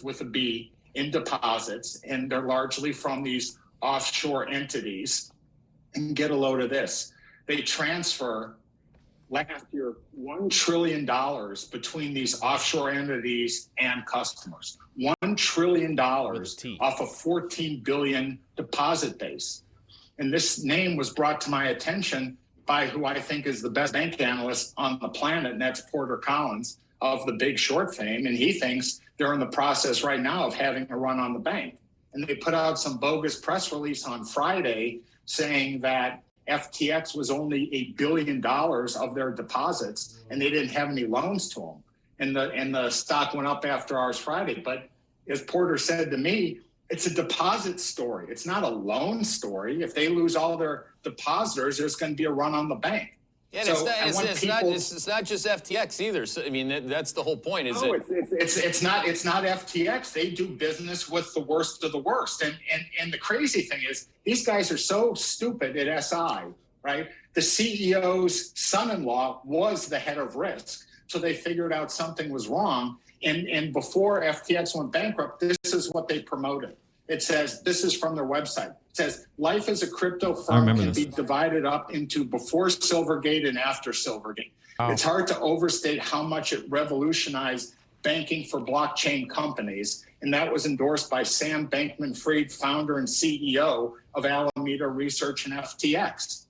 with a B in deposits, and they're largely from these offshore entities. And get a load of this. They transfer last year $1 trillion between these offshore entities and customers. $1 trillion off a 14 billion deposit base. And this name was brought to my attention by who I think is the best bank analyst on the planet, and that's Porter Collins of the Big Short fame. And he thinks they're in the process right now of having a run on the bank. And they put out some bogus press release on Friday saying that FTX was only $1 billion of their deposits, and they didn't have any loans to them. And the stock went up after ours Friday. But as Porter said to me, it's a deposit story. It's not a loan story. If they lose all their depositors, there's going to be a run on the bank. Yeah, so it's not just FTX either. So, I mean, that's the whole point. It's not FTX. They do business with the worst of the worst. And the crazy thing is, these guys are so stupid at SI, right? The CEO's son-in-law was the head of risk, so they figured out something was wrong. And before FTX went bankrupt, this is what they promoted. It says, this is from their website. It says, life as a crypto firm can be divided up into before Silvergate and after Silvergate. Wow. It's hard to overstate how much it revolutionized banking for blockchain companies. And that was endorsed by Sam Bankman-Fried, founder and CEO of Alameda Research and FTX.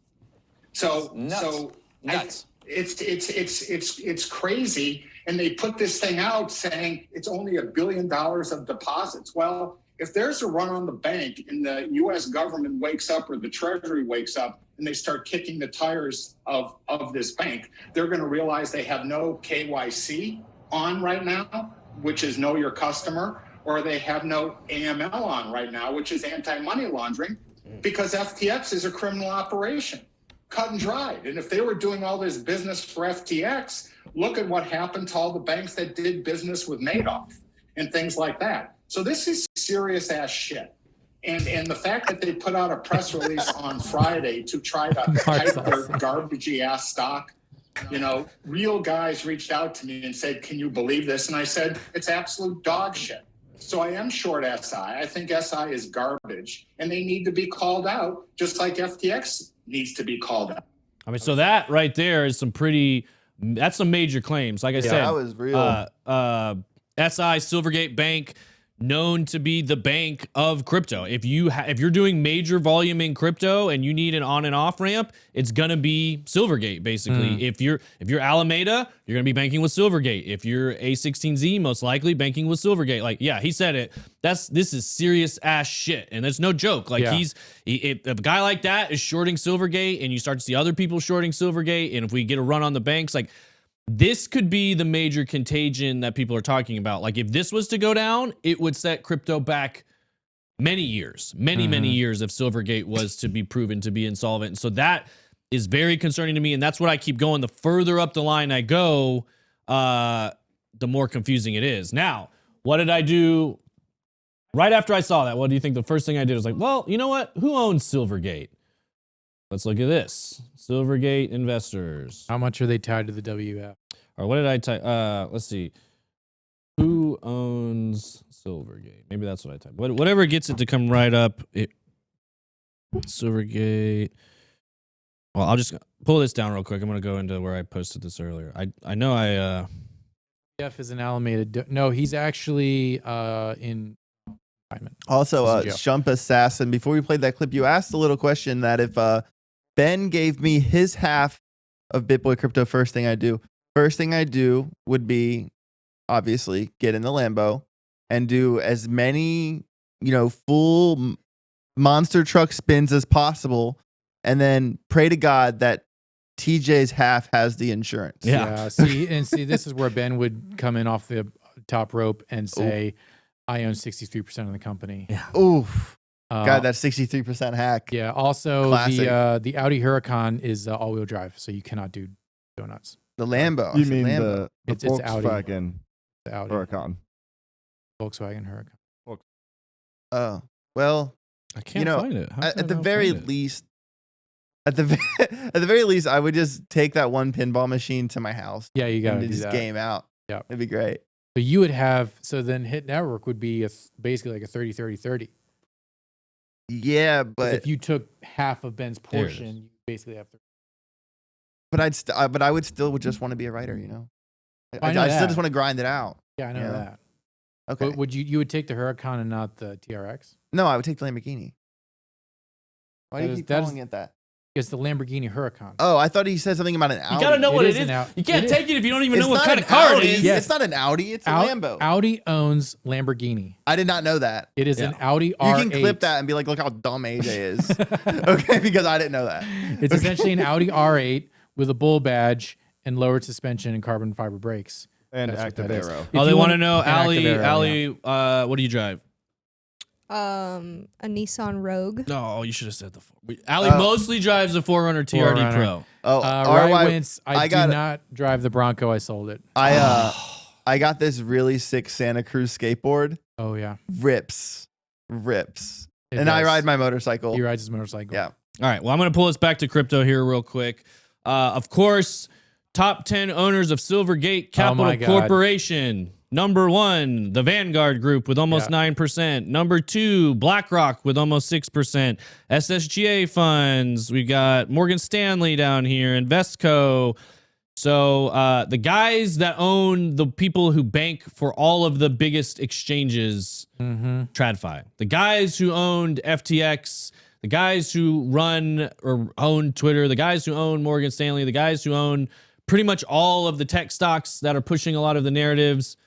So nuts. It's crazy. And they put this thing out saying it's only $1 billion of deposits. Well, if there's a run on the bank and the U.S. government wakes up or the Treasury wakes up and they start kicking the tires of this bank, they're going to realize they have no KYC on right now, which is know your customer, or they have no AML on right now, which is anti-money laundering, because FTX is a criminal operation, cut and dried. And if they were doing all this business for FTX, look at what happened to all the banks that did business with Madoff. and things like that. So this is serious ass shit. And the fact that they put out a press release on Friday to try to hype their garbagey ass stock, real guys reached out to me and said, can you believe this? And I said, it's absolute dog shit. So I am short SI. I think SI is garbage, and they need to be called out, just like FTX needs to be called out. I mean, so that right there is that's some major claims. Like I said, that was real. SI, Silvergate Bank, known to be the bank of crypto. If you're doing major volume in crypto and you need an on and off ramp, it's gonna be Silvergate basically. If you're Alameda, you're gonna be banking with Silvergate. If you're A16Z, most likely banking with Silvergate. Like, yeah, he said it. This is serious ass shit, and it's no joke. Like, if a guy like that is shorting Silvergate, and you start to see other people shorting Silvergate, and if we get a run on the banks, like, this could be the major contagion that people are talking about. Like, if this was to go down, it would set crypto back many years, many years if Silvergate was to be proven to be insolvent. And so that is very concerning to me. And that's what I keep going. The further up the line I go, the more confusing it is. Now, what did I do right after I saw that? What do you think the first thing I did was like, well, you know what? Who owns Silvergate? Let's look at this. Silvergate investors. How much are they tied to the WF? Or what did I type? Let's see. Who owns Silvergate? Maybe that's what I typed. Whatever gets it to come right up. Silvergate. Well, I'll just pull this down real quick. I'm going to go into where I posted this earlier. I know Jeff is in Alameda. No, he's actually in Diamond. Also, Shump Assassin, before we played that clip, you asked a little question that if Ben gave me his half of BitBoy Crypto, first thing I do would be, obviously, get in the Lambo and do as many, full monster truck spins as possible, and then pray to God that TJ's half has the insurance. Yeah. See, this is where Ben would come in off the top rope and say, I own 63% of the company. Yeah. Oof. God, that 63% hack. Yeah. Also, the Audi Huracan is all-wheel drive, so you cannot do donuts. The Lambo. You mean Lambo. the It's Volkswagen The Audi Huracan? Volkswagen Huracan. Oh, well, I can't find it. At the very least, at the very least, I would just take that one pinball machine to my house. Yeah, you got to just game out. Yeah, it'd be great. But you would have, so then Hit Network would be basically like a 30-30-30. Yeah, but if you took half of Ben's portion, you basically have 30. But I would still just want to be a writer, I still just want to grind it out. Yeah, I know that. Okay. But would you would take the Huracan and not the TRX? No, I would take the Lamborghini. Why do you keep calling it that? It's the Lamborghini Huracan. Oh, I thought he said something about an Audi. You got to know what it is. You can't take it if you don't even know what kind of car it is. Yes. It's not an Audi. It's a Lambo. Audi owns Lamborghini. I did not know that. It is an Audi R8. You can clip that and be like, look how dumb AJ is. Okay, because I didn't know that. It's essentially an Audi R8 with a bull badge and lowered suspension and carbon fiber brakes. And active aero. Oh, they want to know, Ali, what do you drive? A Nissan Rogue. No, you should have said Ali mostly drives a 4Runner TRD Pro. Oh, I do not drive the Bronco. I sold it. I got this really sick Santa Cruz skateboard. Oh yeah, rips. I ride my motorcycle. He rides his motorcycle. Yeah. All right. Well, I'm going to pull us back to crypto here real quick. Of course, top 10 owners of Silvergate Capital Corporation. Number 1, the Vanguard Group with almost 9%. Number 2, BlackRock with almost 6%. SSGA funds. We got Morgan Stanley down here, Investco. So the guys that own the people who bank for all of the biggest exchanges, TradFi. The guys who owned FTX, the guys who run or own Twitter, the guys who own Morgan Stanley, the guys who own pretty much all of the tech stocks that are pushing a lot of the narratives.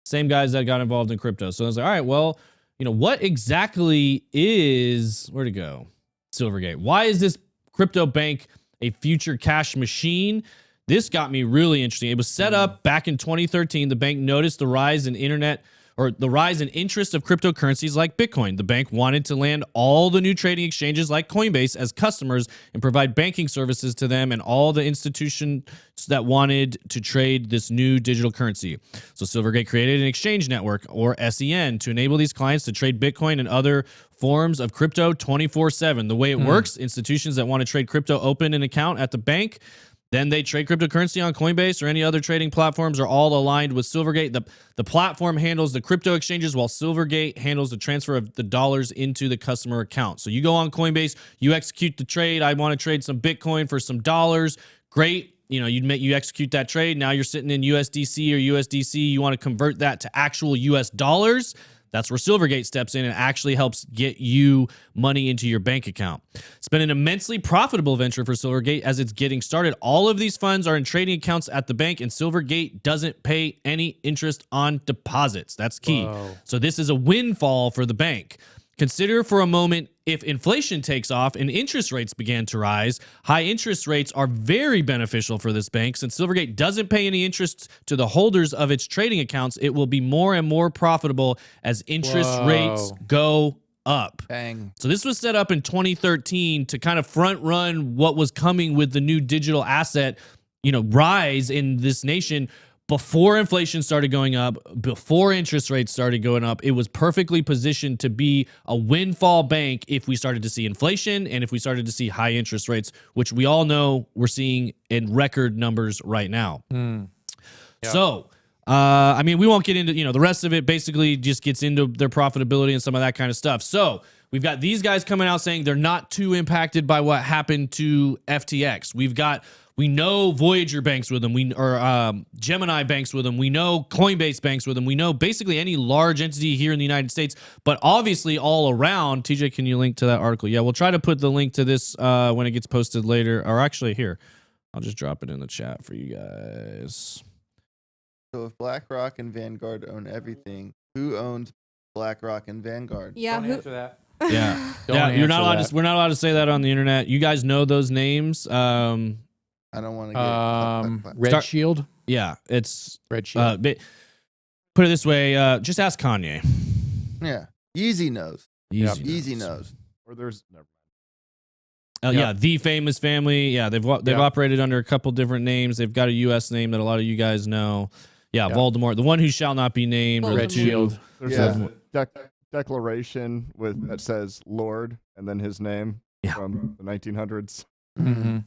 Same guys that got involved in crypto. So I was like, all right, well, what exactly is, where'd it go? Silvergate. Why is this crypto bank a future cash machine? This got me really interesting. It was set up back in 2013. The bank noticed the rise in internet or the rise in interest of cryptocurrencies like Bitcoin. The bank wanted to land all the new trading exchanges like Coinbase as customers and provide banking services to them and all the institutions that wanted to trade this new digital currency. So Silvergate created an exchange network, or SEN, to enable these clients to trade Bitcoin and other forms of crypto 24/7. The way it works, institutions that want to trade crypto open an account at the bank. Then they trade cryptocurrency on Coinbase or any other trading platforms are all aligned with Silvergate. The platform handles the crypto exchanges while Silvergate handles the transfer of the dollars into the customer account. So you go on Coinbase, you execute the trade. I want to trade some Bitcoin for some dollars. Great. You know, you execute that trade. Now you're sitting in USDC or USDC. You want to convert that to actual US dollars. That's where Silvergate steps in and actually helps get you money into your bank account. It's been an immensely profitable venture for Silvergate as it's getting started. All of these funds are in trading accounts at the bank, and Silvergate doesn't pay any interest on deposits. That's key. Whoa. So this is a windfall for the bank. Consider for a moment if inflation takes off and interest rates began to rise. High interest rates are very beneficial for this bank. Since Silvergate doesn't pay any interest to the holders of its trading accounts, it will be more and more profitable as interest rates go up. Bang. So this was set up in 2013 to kind of front run what was coming with the new digital asset, rise in this nation. Before inflation started going up, before interest rates started going up, it was perfectly positioned to be a windfall bank if we started to see inflation and if we started to see high interest rates, which we all know we're seeing in record numbers right now. Yep. So, we won't get into, the rest of it basically just gets into their profitability and some of that kind of stuff. So we've got these guys coming out saying they're not too impacted by what happened to FTX. We know Voyager banks with them. Gemini banks with them. We know Coinbase banks with them. We know basically any large entity here in the United States, but obviously all around. TJ, can you link to that article? Yeah, we'll try to put the link to this when it gets posted later. Or actually, here, I'll just drop it in the chat for you guys. So if BlackRock and Vanguard own everything, who owns BlackRock and Vanguard? Yeah, Don't answer that. Yeah, You're not allowed. We're not allowed to say that on the internet. You guys know those names. I don't want to get Red Shield. Yeah, it's Red Shield. Put it this way, just ask Kanye. Yeah, Easy knows. Easy knows. Or there's never mind. Yeah, the famous family. Yeah, they've operated under a couple different names. They've got a U.S. name that a lot of you guys know. Yeah, Voldemort, the one who shall not be named. Red Shield. There's a declaration that says Lord and then his name from the 1900s. Mm-hmm.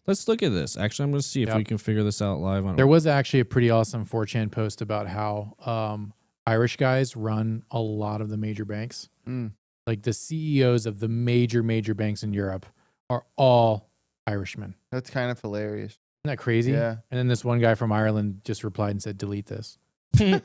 Let's look at this. Actually, I'm going to see if we can figure this out live on. There was actually a pretty awesome 4chan post about how Irish guys run a lot of the major banks. Like the CEOs of the major banks in Europe are all Irishmen. That's kind of hilarious. Isn't that crazy? Yeah. And then this one guy from Ireland just replied and said, delete this. Kind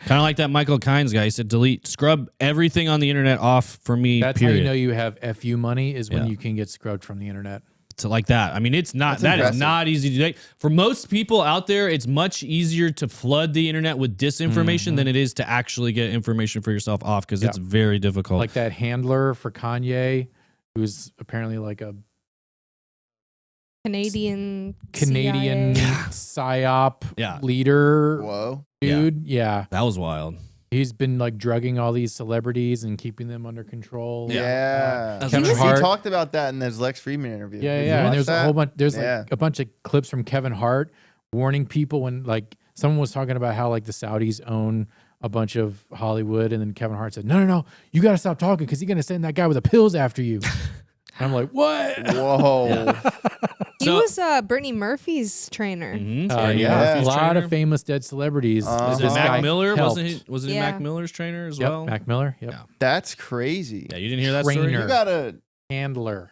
of like that Michael Kynes guy. He said, delete, scrub everything on the internet off for me. That's period. How you know you have FU money is when you can get scrubbed from the internet. So like that. I mean, it's not, that is not easy to do. For most people out there, it's much easier to flood the internet with disinformation than it is to actually get information for yourself off, because it's very difficult. Like that handler for Kanye, who's apparently like a Canadian PSYOP leader. Whoa. Dude. Yeah. That was wild. He's been like drugging all these celebrities and keeping them under control. Yeah. Kevin Hart. He talked about that in his Lex Friedman interview. Yeah. And there's a whole bunch. There's like a bunch of clips from Kevin Hart warning people when like someone was talking about how like the Saudis own a bunch of Hollywood, and then Kevin Hart said, "No, you got to stop talking because he's gonna send that guy with the pills after you." And I'm like, what? Whoa. He was Brittany Murphy's trainer. A lot of famous dead celebrities. Was it Mac Miller? Was it Mac Miller's trainer as well? Mac Miller. Yep. Yeah. That's crazy. Yeah, you didn't hear that story? You gotta handler.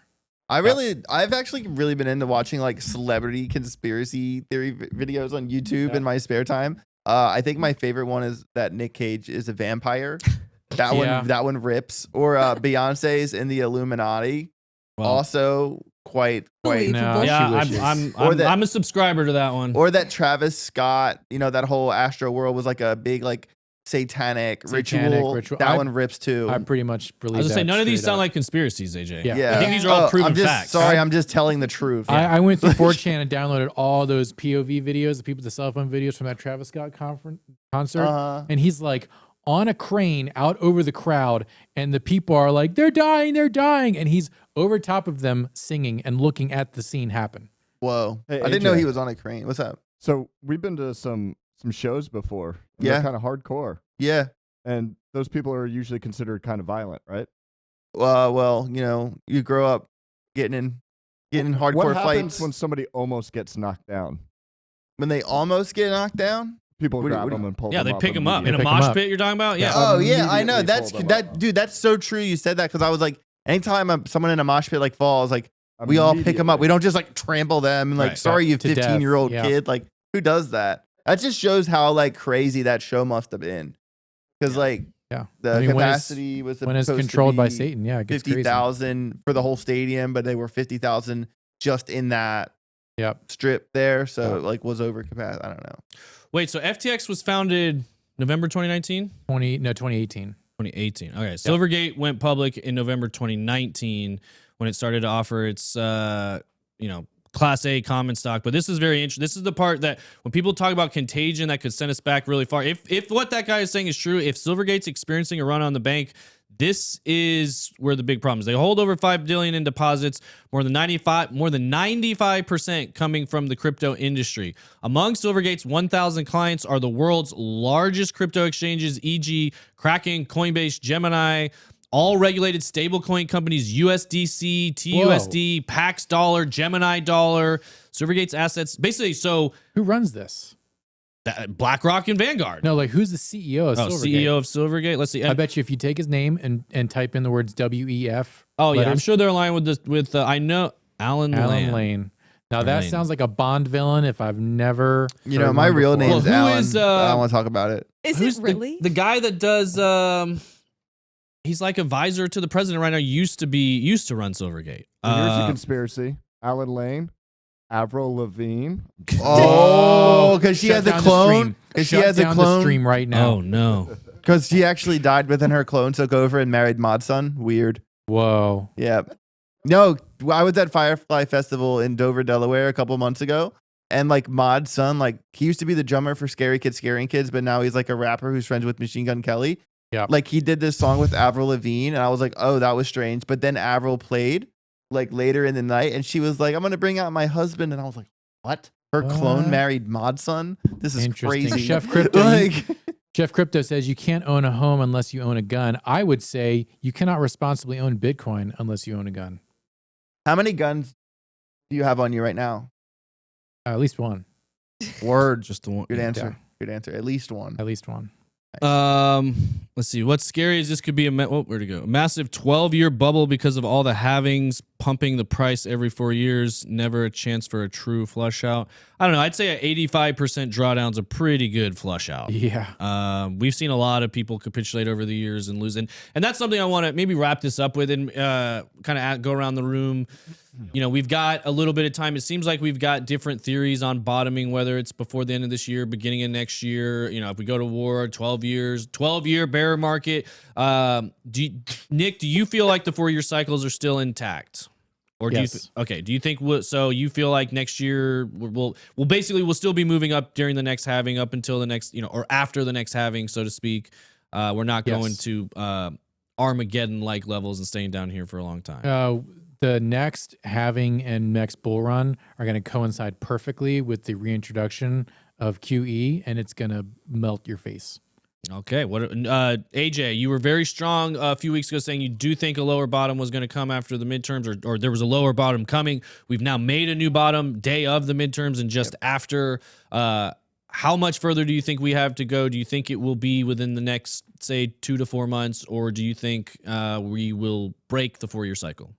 I've actually really been into watching like celebrity conspiracy theory videos on YouTube in my spare time. I think my favorite one is that Nick Cage is a vampire. That one rips. Or Beyonce's in the Illuminati. Well, also quite no, I'm a subscriber to that one. Or that Travis Scott, that whole Astro World was like a big like satanic ritual. That one rips too. I pretty much believe. I was gonna that say none of these sound up. like conspiracies, AJ. Yeah. I think these are all proven facts. Sorry, I'm just telling the truth. I went through 4chan and downloaded all those POV videos, the people with the cell phone videos from that Travis Scott concert, and he's like on a crane out over the crowd, and the people are like, they're dying, and he's over top of them singing and looking at the scene happen. Whoa. Hey, I didn't AJ. know he was on a crane. What's up? So we've been to some shows before. Yeah. They're kind of hardcore. Yeah. And those people are usually considered kind of violent, right? Well, you know, you grow up getting in hardcore What happens fights. when somebody almost gets knocked down? When they almost get knocked down? People What do- grab what do- them and pull Yeah, them they up. pick them up in a Pick 'em mosh up. pit. You're talking about, yeah. Oh yeah, I know. Immediately That's pull them that up. dude. That's so true. You said that because I was like, anytime someone in a mosh pit like falls, like we all pick them up. We don't just like trample them and like, Right. sorry, you To death, 15-year-old yeah. kid. Like, who does that? That just shows how like crazy that show must have been. Because like Yeah, the I mean, capacity was when it's supposed to controlled by be Satan. Yeah, it gets crazy. 50,000 for the whole stadium, but they were 50,000 just in that Yep. strip there. So it like was over capacity. I don't know. Wait, so FTX was founded November 2019? 2018. 2018. Okay. Silvergate went public in November 2019 when it started to offer its, Class A common stock. But this is very interesting. This is the part that when people talk about contagion that could send us back really far. If what that guy is saying is true, if Silvergate's experiencing a run on the bank, this is where the big problem is. They hold over $5 billion in deposits, more than 95% coming from the crypto industry. Among Silvergate's 1,000 clients are the world's largest crypto exchanges, e.g., Kraken, Coinbase, Gemini, all regulated stablecoin companies, USDC, TUSD, Pax Dollar, Gemini Dollar, Silvergate's assets. Basically, so Who runs this? BlackRock and Vanguard. No, like who's the CEO of Silvergate? CEO of Silvergate. Let's see. I bet you if you take his name and type in the words WEF. Oh yeah, I'm letters, sure they're aligned with this. With I know Alan Lane. Now that Lane. sounds like a Bond villain. If I've never, You know, heard my one real before. name's Well, who Alan. is, I don't want to talk about it. Is Who's it really? the guy that does? He's like advisor to the president right now. Used to run Silvergate. Here's the conspiracy. Alan Lane, Avril Lavigne. Oh, because she Shut has a down the clone. stream. Because she Shut has a down the clone. stream right now. Oh no. Because she actually died, but then her clone took over and married Mod Son. Weird. Whoa. Yeah. No, I was at Firefly Festival in Dover, Delaware a couple months ago. And like Mod Son, like he used to be the drummer for Scary Kids Scaring Kids, but now he's like a rapper who's friends with Machine Gun Kelly. Yeah. Like he did this song with Avril Lavigne, and I was like, oh, that was strange. But then Avril played like later in the night, and she was like, I'm gonna bring out my husband, and I was like, what? Her clone What? married Mod Son? This is Interesting. crazy. Chef Crypto, like, Jeff Crypto says you can't own a home unless you own a gun. I would say you cannot responsibly own Bitcoin unless you own a gun. how many guns do you have on you right now? At least one. Word. Just the one. Good Yeah. answer. Good answer. At least one. At least one. Let's see. What's scary is this could be where'd it go? A massive 12-year bubble because of all the halvings pumping the price every 4 years. Never a chance for a true flush out. I don't know. I'd say an 85% drawdown's a pretty good flush out. Yeah. We've seen a lot of people capitulate over the years and lose, and that's something I want to maybe wrap this up with and kind of go around the room. You know, we've got a little bit of time. It seems like we've got different theories on bottoming, whether it's before the end of this year, beginning of next year. You know, if we go to war, 12-year bear market. Nick, do you feel like the 4-year cycles are still intact? Or do Yes. do you think so you feel like next year we'll still be moving up during the next halving up until the next, or after the next halving, so to speak. We're not going to Armageddon like levels and staying down here for a long time. The next halving and next bull run are going to coincide perfectly with the reintroduction of QE, and it's going to melt your face. Okay. What AJ, you were very strong a few weeks ago saying you do think a lower bottom was going to come after the midterms, or there was a lower bottom coming. We've now made a new bottom day of the midterms and just after. How much further do you think we have to go? Do you think it will be within the next, say, 2 to 4 months, or do you think we will break the 4-year cycle?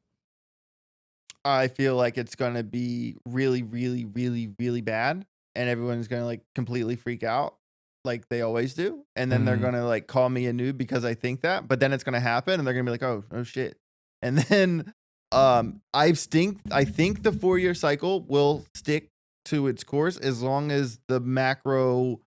I feel like it's going to be really, really, really, really bad. And everyone's going to like completely freak out like they always do. And then they're going to like call me a noob because I think that. But then it's going to happen and they're going to be like, oh shit. And then I think the 4-year cycle will stick to its course as long as the macro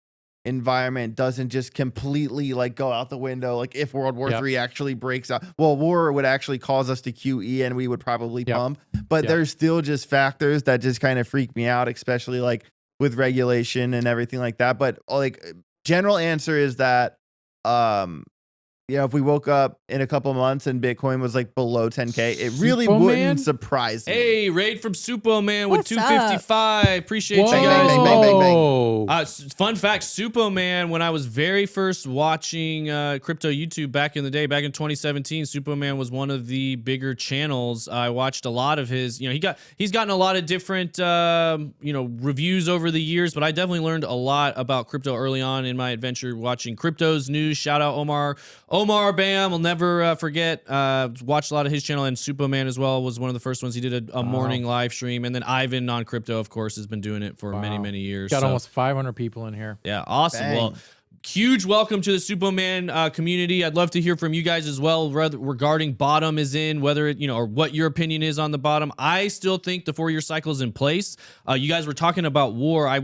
environment doesn't just completely like go out the window. Like if World War III actually breaks out, well, war would actually cause us to QE and we would probably pump. But there's still just factors that just kind of freak me out, especially like with regulation and everything like that. But like general answer is that if we woke up in a couple months and Bitcoin was like below 10K, it really wouldn't surprise me. Hey, raid from Supo Man with What's 255. up? Appreciate you Bang, guys. bang, bang, bang, bang. Fun fact, Supo Man, when I was very first watching crypto YouTube back in the day, back in 2017, Supo Man was one of the bigger channels. I watched a lot of his, he's gotten a lot of different, reviews over the years, but I definitely learned a lot about crypto early on in my adventure watching Crypto's News. Shout out Omar Bam, I'll never forget. Watched a lot of his channel, and Superman as well was one of the first ones. He did a morning live stream, and then Ivan on crypto, of course, has been doing it for many years. Got almost 500 people in here. Yeah, awesome. Bang. Well, huge welcome to the Superman community. I'd love to hear from you guys as well regarding bottom is in, whether it, or what your opinion is on the bottom. I still think the 4-year cycle is in place. You guys were talking about war. I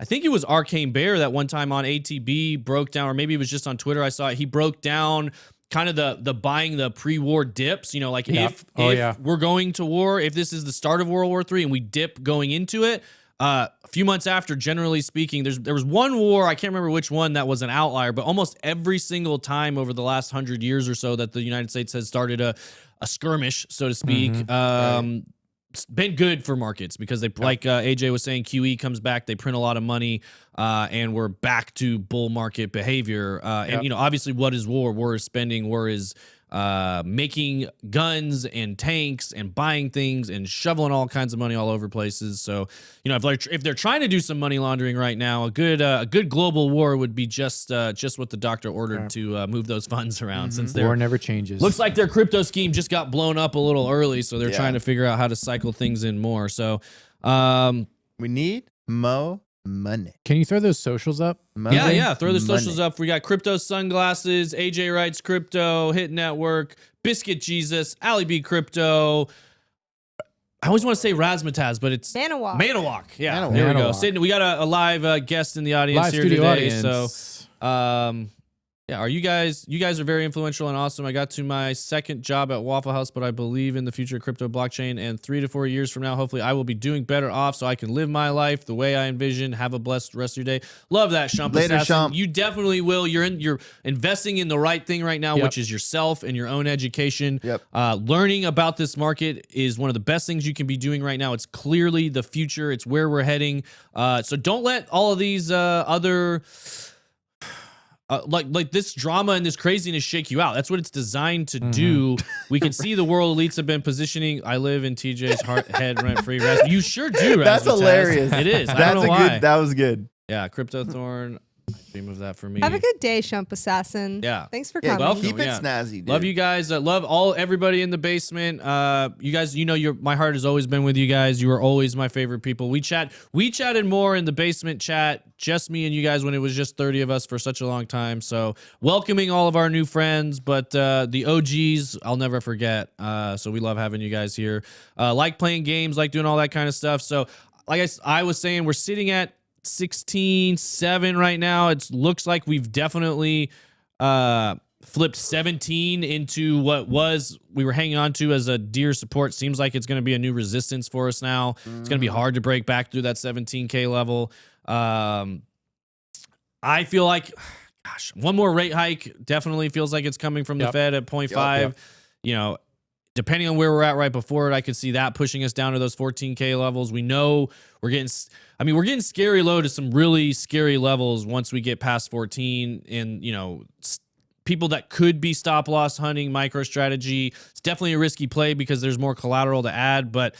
think it was Arcane Bear that one time on ATB broke down, or maybe it was just on Twitter. I saw it. He broke down kind of the buying the pre-war dips, if we're going to war, if this is the start of World War III and we dip going into it, a few months after, generally speaking, there was one war, I can't remember which one, that was an outlier, but almost every single time over the last 100 years or so that the United States has started a skirmish, so to speak, it's been good for markets because they, like AJ was saying, QE comes back, they print a lot of money, and we're back to bull market behavior. And obviously, what is war? War is spending. War is making guns and tanks and buying things and shoveling all kinds of money all over places. So, if they're trying to do some money laundering right now, a good global war would be just what the doctor ordered to move those funds around. Since war never changes. Looks like their crypto scheme just got blown up a little early, so they're trying to figure out how to cycle things in more. So, we need mo money. Can you throw those socials up? Yeah. Throw the socials up. We got Crypto Sunglasses, AJ Wrights Crypto, Hit Network, Biscuit Jesus, Ali B Crypto. I always want to say Razmataz, but it's Manawak. Yeah, Manawak. There we go. Sydney, we got a live guest in the audience here today. Audience. So, yeah, you guys are very influential and awesome. I got to my second job at Waffle House, but I believe in the future of crypto blockchain, and 3 to 4 years from now, hopefully I will be doing better off so I can live my life the way I envision. Have a blessed rest of your day. Love that, Shump. Later, Assassin. Shump. You definitely will. You're investing in the right thing right now, which is yourself and your own education. Learning about this market is one of the best things you can be doing right now. It's clearly the future. It's where we're heading. So don't let all of these other... like this drama and this craziness shake you out. That's what it's designed to do. We can see the world elites have been positioning. I live in TJ's head rent free. You sure do. That's hilarious. It is. That's I don't know why. That was good. Yeah, Crypto Thorn. Dream of that for me. Have a good day, Shump Assassin. Yeah. Thanks for coming. Welcome. Keep it snazzy, dude. Love you guys. Love everybody in the basement. You guys, my heart has always been with you guys. You are always my favorite people. We chatted more in the basement chat, just me and you guys, when it was just 30 of us for such a long time. So welcoming all of our new friends, but the OGs, I'll never forget. So we love having you guys here. Like playing games, like doing all that kind of stuff. So like I was saying, we're sitting at 16.7 right now. It looks like we've definitely flipped 17 into what we were hanging on to as a dear support. Seems like it's going to be a new resistance for us now. It's going to be hard to break back through that 17K level. I feel like, gosh, one more rate hike definitely feels like it's coming from the Fed at 0.5. Depending on where we're at right before it, I could see that pushing us down to those 14K levels. We know we're getting scary low to some really scary levels once we get past 14. And, people that could be stop loss hunting, MicroStrategy, it's definitely a risky play because there's more collateral to add. But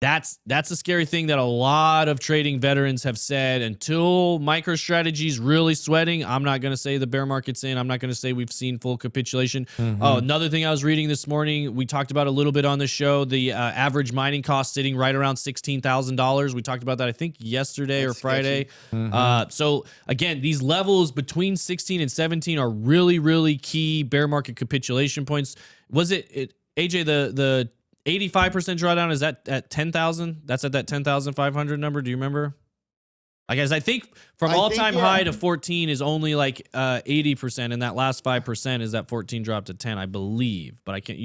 that's a scary thing that a lot of trading veterans have said. Until MicroStrategy's really sweating, I'm not going to say the bear market's in. I'm not going to say we've seen full capitulation. Oh, another thing I was reading this morning, we talked about a little bit on the show, the average mining cost sitting right around $16,000. We talked about that, I think, yesterday or Friday. So, again, these levels between 16 and 17 are really, really key bear market capitulation points. Was it AJ, the 85% drawdown, is that at 10,000? That's at that 10,500 number. Do you remember? I guess I think from all-time high to 14 is only like 80%, and that last 5% is that 14 dropped to 10, I believe. But I can't.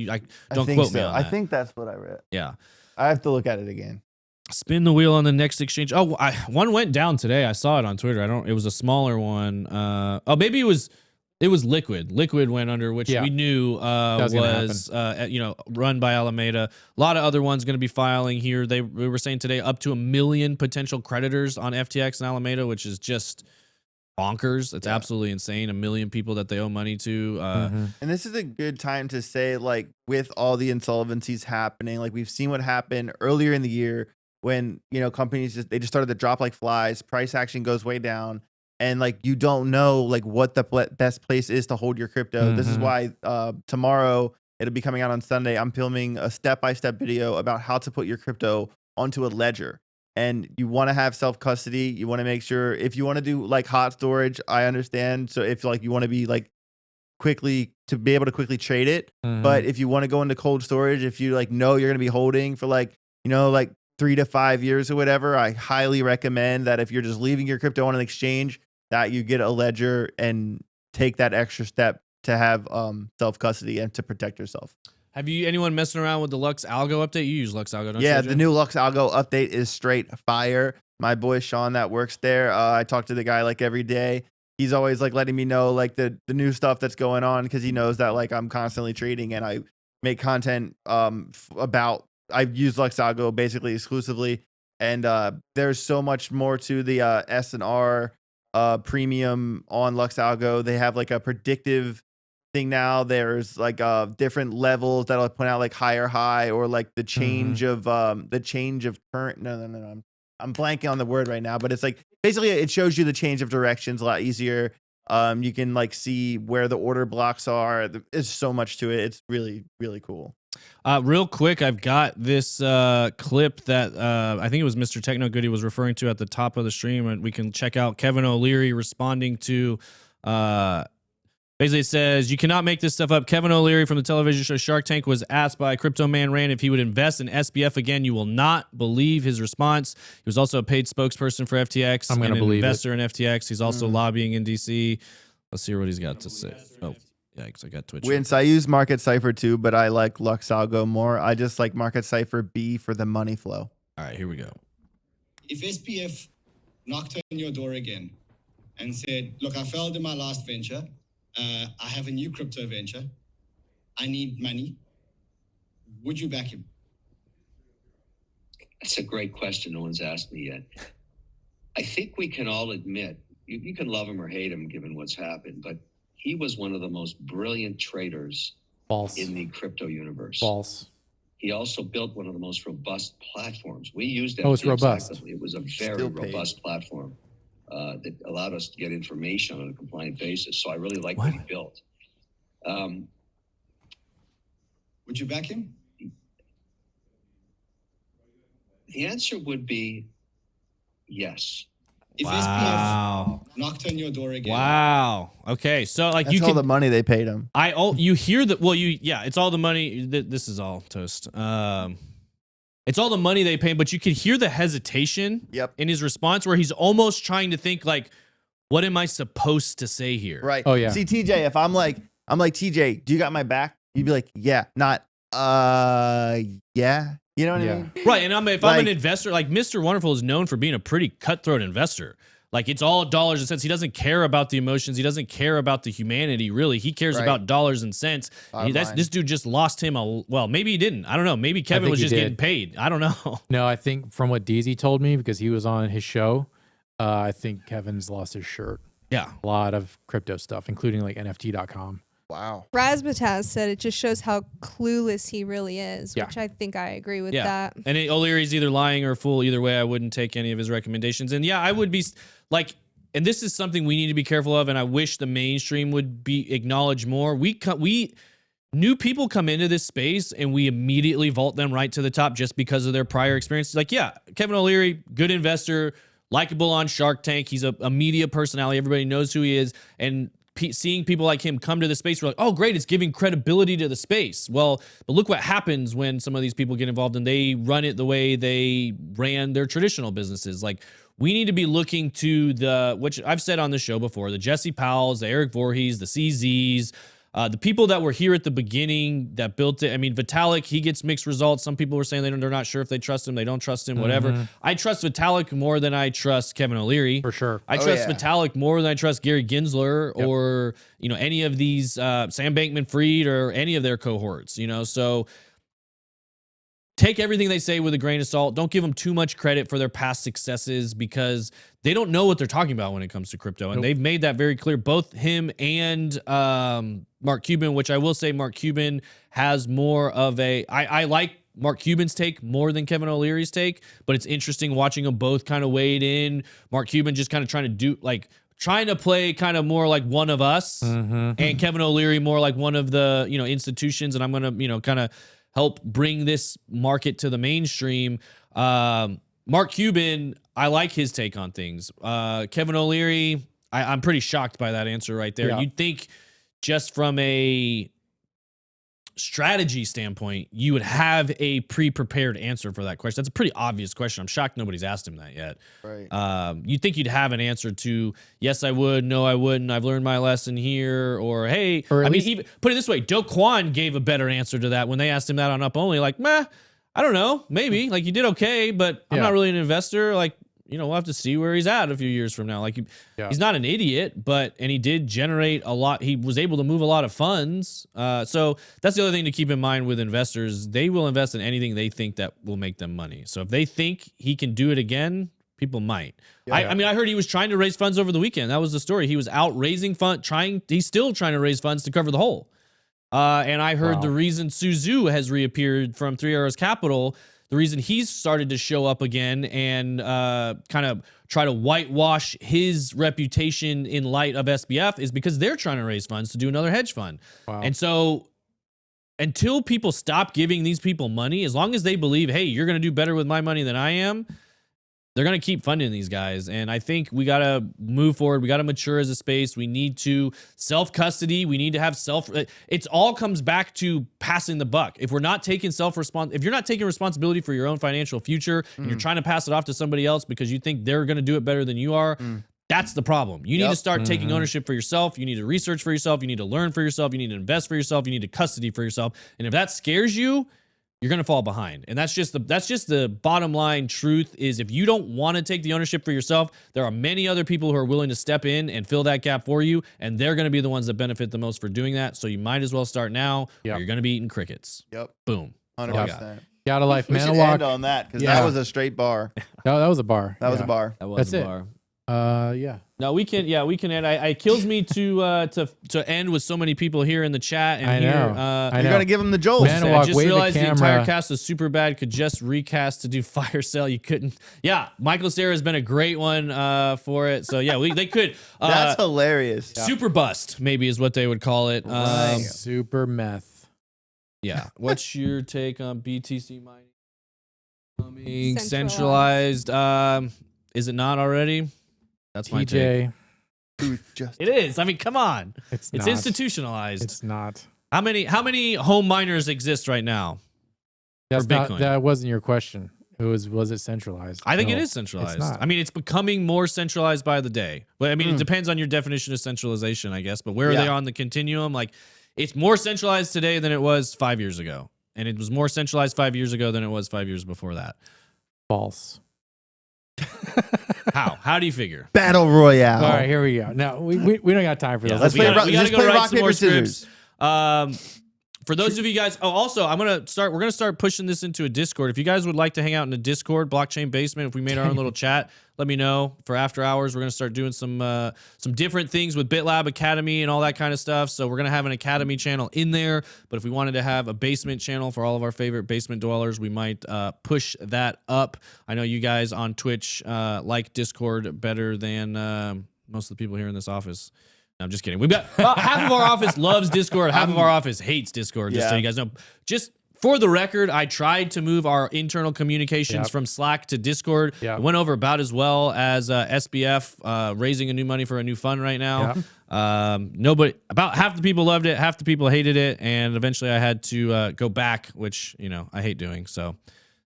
Don't quote me on that. I think that's what I read. Yeah, I have to look at it again. Spin the wheel on the next exchange. Oh, one went down today. I saw it on Twitter. It was a smaller one. Maybe it was Liquid. Liquid went under, which we knew was run by Alameda. A lot of other ones going to be filing here. We were saying today up to 1 million potential creditors on FTX and Alameda, which is just bonkers. It's absolutely insane. 1 million people that they owe money to. And this is a good time to say, like, with all the insolvencies happening, like we've seen what happened earlier in the year when, companies just started to drop like flies. Price action goes way down. And like you don't know like what the best place is to hold your crypto. This is why tomorrow, it'll be coming out on Sunday, I'm filming a step-by-step video about how to put your crypto onto a ledger. And you want to have self-custody. You want to make sure, if you want to do like hot storage, I understand. So if like you want to be like to be able to quickly trade it. But if you want to go into cold storage, if you like know you're going to be holding for like 3 to 5 years or whatever, I highly recommend that if you're just leaving your crypto on an exchange, that you get a ledger and take that extra step to have self-custody and to protect yourself. Have you anyone messing around with the Lux Algo update? You use Lux Algo, don't you? Yeah, the new Lux Algo update is straight fire. My boy Sean that works there, I talk to the guy like every day. He's always like letting me know like the new stuff that's going on because he knows that like I'm constantly trading and I make content about. I use Lux Algo basically exclusively, and there's so much more to the S&R premium on Lux Algo. They have like a predictive thing now. There's like different levels that'll point out like higher high or like the change of current. No. I'm blanking on the word right now, but it's like basically it shows you the change of directions a lot easier. You can like see where the order blocks are. There's so much to it. It's really, really cool. Real quick, I've got this clip that I think it was Mr. Techno Goody was referring to at the top of the stream, and we can check out Kevin O'Leary responding to basically says, "You cannot make this stuff up." Kevin O'Leary from the television show Shark Tank was asked by Crypto Man Rand if he would invest in SBF again. You will not believe his response. He was also a paid spokesperson for FTX and an investor in FTX. He's also lobbying in DC. Let's see what he's got to say. Oh. Yikes, I got Twitch. Vince, I use Market Cypher too, but I like Lux Algo more. I just like Market Cypher B for the money flow. All right, here we go. If SPF knocked on your door again and said, "Look, I failed in my last venture. I have a new crypto venture. I need money," would you back him? That's a great question. No one's asked me yet. I think we can all admit, you can love him or hate him given what's happened, but he was one of the most brilliant traders in the crypto universe. He also built one of the most robust platforms. We used it. Oh, it's robust. Actively. It was a very robust platform that allowed us to get information on a compliant basis. So I really like what he built. Would you back him? The answer would be yes. If SPF knocked on your door again. Wow. Okay. So like that's all the money they paid him. You hear that. Well, it's all the money. This is all toast. It's all the money they pay, but you could hear the hesitation in his response where he's almost trying to think like, what am I supposed to say here? Right. Oh yeah. See, TJ, if I'm like, TJ, do you got my back? You'd be like, yeah, not, yeah. You know what I mean? Right. And if I'm an investor, like Mr. Wonderful is known for being a pretty cutthroat investor. Like it's all dollars and cents. He doesn't care about the emotions. He doesn't care about the humanity, really. He cares about dollars and cents. This dude just lost him. Well, maybe he didn't. I don't know. Maybe Kevin was just getting paid. I don't know. No, I think from what DZ told me, because he was on his show, I think Kevin's lost his shirt. Yeah. A lot of crypto stuff, including like NFT.com. Wow. Razmataz said it just shows how clueless he really is, which I think I agree with that. And O'Leary's either lying or a fool. Either way, I wouldn't take any of his recommendations. And I would be like, and this is something we need to be careful of, and I wish the mainstream would be acknowledged more. We new people come into this space and we immediately vault them right to the top just because of their prior experiences. Like, Kevin O'Leary, good investor, likable on Shark Tank. He's a media personality. Everybody knows who he is. And seeing people like him come to the space, we're like, oh, great, it's giving credibility to the space. Well, but look what happens when some of these people get involved and they run it the way they ran their traditional businesses. Like, we need to be looking to which I've said on the show before, the Jesse Powells, the Eric Voorhees, the CZs, the people that were here at the beginning that built it. I mean, Vitalik, he gets mixed results. Some people were saying they're not sure if they trust him. They don't trust him, whatever. I trust Vitalik more than I trust Kevin O'Leary. For sure. I trust Vitalik more than I trust Gary Gensler or, any of these Sam Bankman-Fried or any of their cohorts, So take everything they say with a grain of salt. Don't give them too much credit for their past successes because they don't know what they're talking about when it comes to crypto. And they've made that very clear, both him and Mark Cuban, which I will say Mark Cuban has more of I like Mark Cuban's take more than Kevin O'Leary's take, but it's interesting watching them both kind of wade in. Mark Cuban just kind of trying to play kind of more like one of us, and Kevin O'Leary more like one of the, institutions. And I'm going to, kind of help bring this market to the mainstream. Mark Cuban, I like his take on things. Kevin O'Leary, I'm pretty shocked by that answer right there. Yeah. You'd think just from a strategy standpoint, you would have a pre-prepared answer for that question. That's a pretty obvious question. I'm shocked nobody's asked him that yet. Right. You'd think you'd have an answer to, yes, I would, no, I wouldn't, I've learned my lesson here, or hey, even put it this way, Do Kwon gave a better answer to that when they asked him that on Up Only, like, meh, I don't know, maybe, like you did okay, but I'm not really an investor, like, we'll have to see where he's at a few years from now. Like he's not an idiot, and he did generate a lot. He was able to move a lot of funds. So that's the other thing to keep in mind with investors. They will invest in anything they think that will make them money. So if they think he can do it again, people might. Yeah. I heard he was trying to raise funds over the weekend. That was the story. He was out raising he's still trying to raise funds to cover the hole. And I heard the reason Suzu has reappeared from 3 Arrows Capital, the reason he's started to show up again and kind of try to whitewash his reputation in light of SBF is because they're trying to raise funds to do another hedge fund. Wow. And so until people stop giving these people money, as long as they believe, hey, you're going to do better with my money than I am, they're going to keep funding these guys. And I think we got to move forward. We got to mature as a space. We need to self-custody. We need to have it all comes back to passing the buck. If we're not taking if you're not taking responsibility for your own financial future and you're trying to pass it off to somebody else because you think they're going to do it better than you are, that's the problem. You need to start taking ownership for yourself. You need to research for yourself. You need to learn for yourself. You need to invest for yourself. You need to custody for yourself. And if that scares you, you're going to fall behind. And that's just the bottom line truth is if you don't want to take the ownership for yourself, there are many other people who are willing to step in and fill that gap for you. And they're going to be the ones that benefit the most for doing that. So you might as well start now or you're going to be eating crickets. Yep. Boom. 100%. Get out of life, man. We should end on that because that was a straight bar. No, that was a bar. That was a bar. That's a bar. Yeah. No, we can end. It kills me to end with so many people here in the chat. And I know. You're gonna give them the jolt. I just realized the entire cast was super bad. Could just recast to do fire sale. You couldn't. Yeah, Michael Cera has been a great one for it. So yeah, they could. That's hilarious. Super bust maybe is what they would call it. Super meth. Yeah. What's your take on BTC mining? Centralized. Is it not already? That's my take. It is. I mean, come on. It's institutionalized. It's not. How many home miners exist right now? That's for Bitcoin? That wasn't your question. It was it centralized? I think it is centralized. I mean, it's becoming more centralized by the day. But I mean, it depends on your definition of centralization, I guess. But where are they on the continuum? Like, it's more centralized today than it was 5 years ago. And it was more centralized 5 years ago than it was 5 years before that. False. How do you figure? Battle Royale. All right, here we go. Now we don't got time for this. Let's play rock, paper, scissors. For those of you guys, also we're gonna start pushing this into a Discord. If you guys would like to hang out in a Discord, Blockchain Basement, if we made our own little chat, let me know. For after hours, we're gonna start doing some different things with BitLab Academy and all that kind of stuff. So we're gonna have an Academy channel in there. But if we wanted to have a basement channel for all of our favorite basement dwellers, we might push that up. I know you guys on Twitch like Discord better than most of the people here in this office. No, I'm just kidding. We've got half of our office loves Discord. Half of our office hates Discord. Just so you guys know. Just for the record, I tried to move our internal communications from Slack to Discord. It went over about as well as SBF raising a new money for a new fund right now. About half the people loved it, half the people hated it, and eventually I had to go back, which I hate doing. So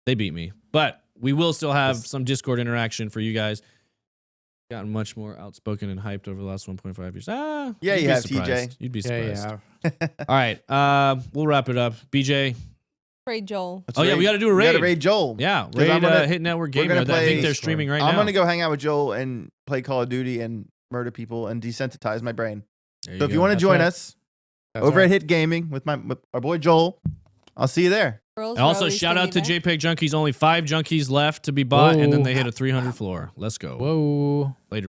they beat me, but we will still have some Discord interaction for you guys. gotten much more outspoken and hyped over the last 1.5 years. Yeah, you'd you be have, surprised. TJ. You'd be surprised. Yeah. All right, we'll wrap it up. BJ. Raid Joel. Let's Oh yeah, we got to do a raid. We got to raid Joel. Yeah, 'Cause raid I'm gonna- Hit Network we're Gamer. gonna I think play- they're streaming right now. I'm gonna go hang out with Joel and play Call of Duty and murder people and desensitize my brain. There So if go. you want to That's join right. us That's over right. at Hit Gaming with our boy Joel, I'll see you there. Girls And also are always shout gonna out to be there. JPEG Junkies. Only 5 junkies left to be bought, and then Whoa. they hit a 300 floor. Let's go. Whoa. Later.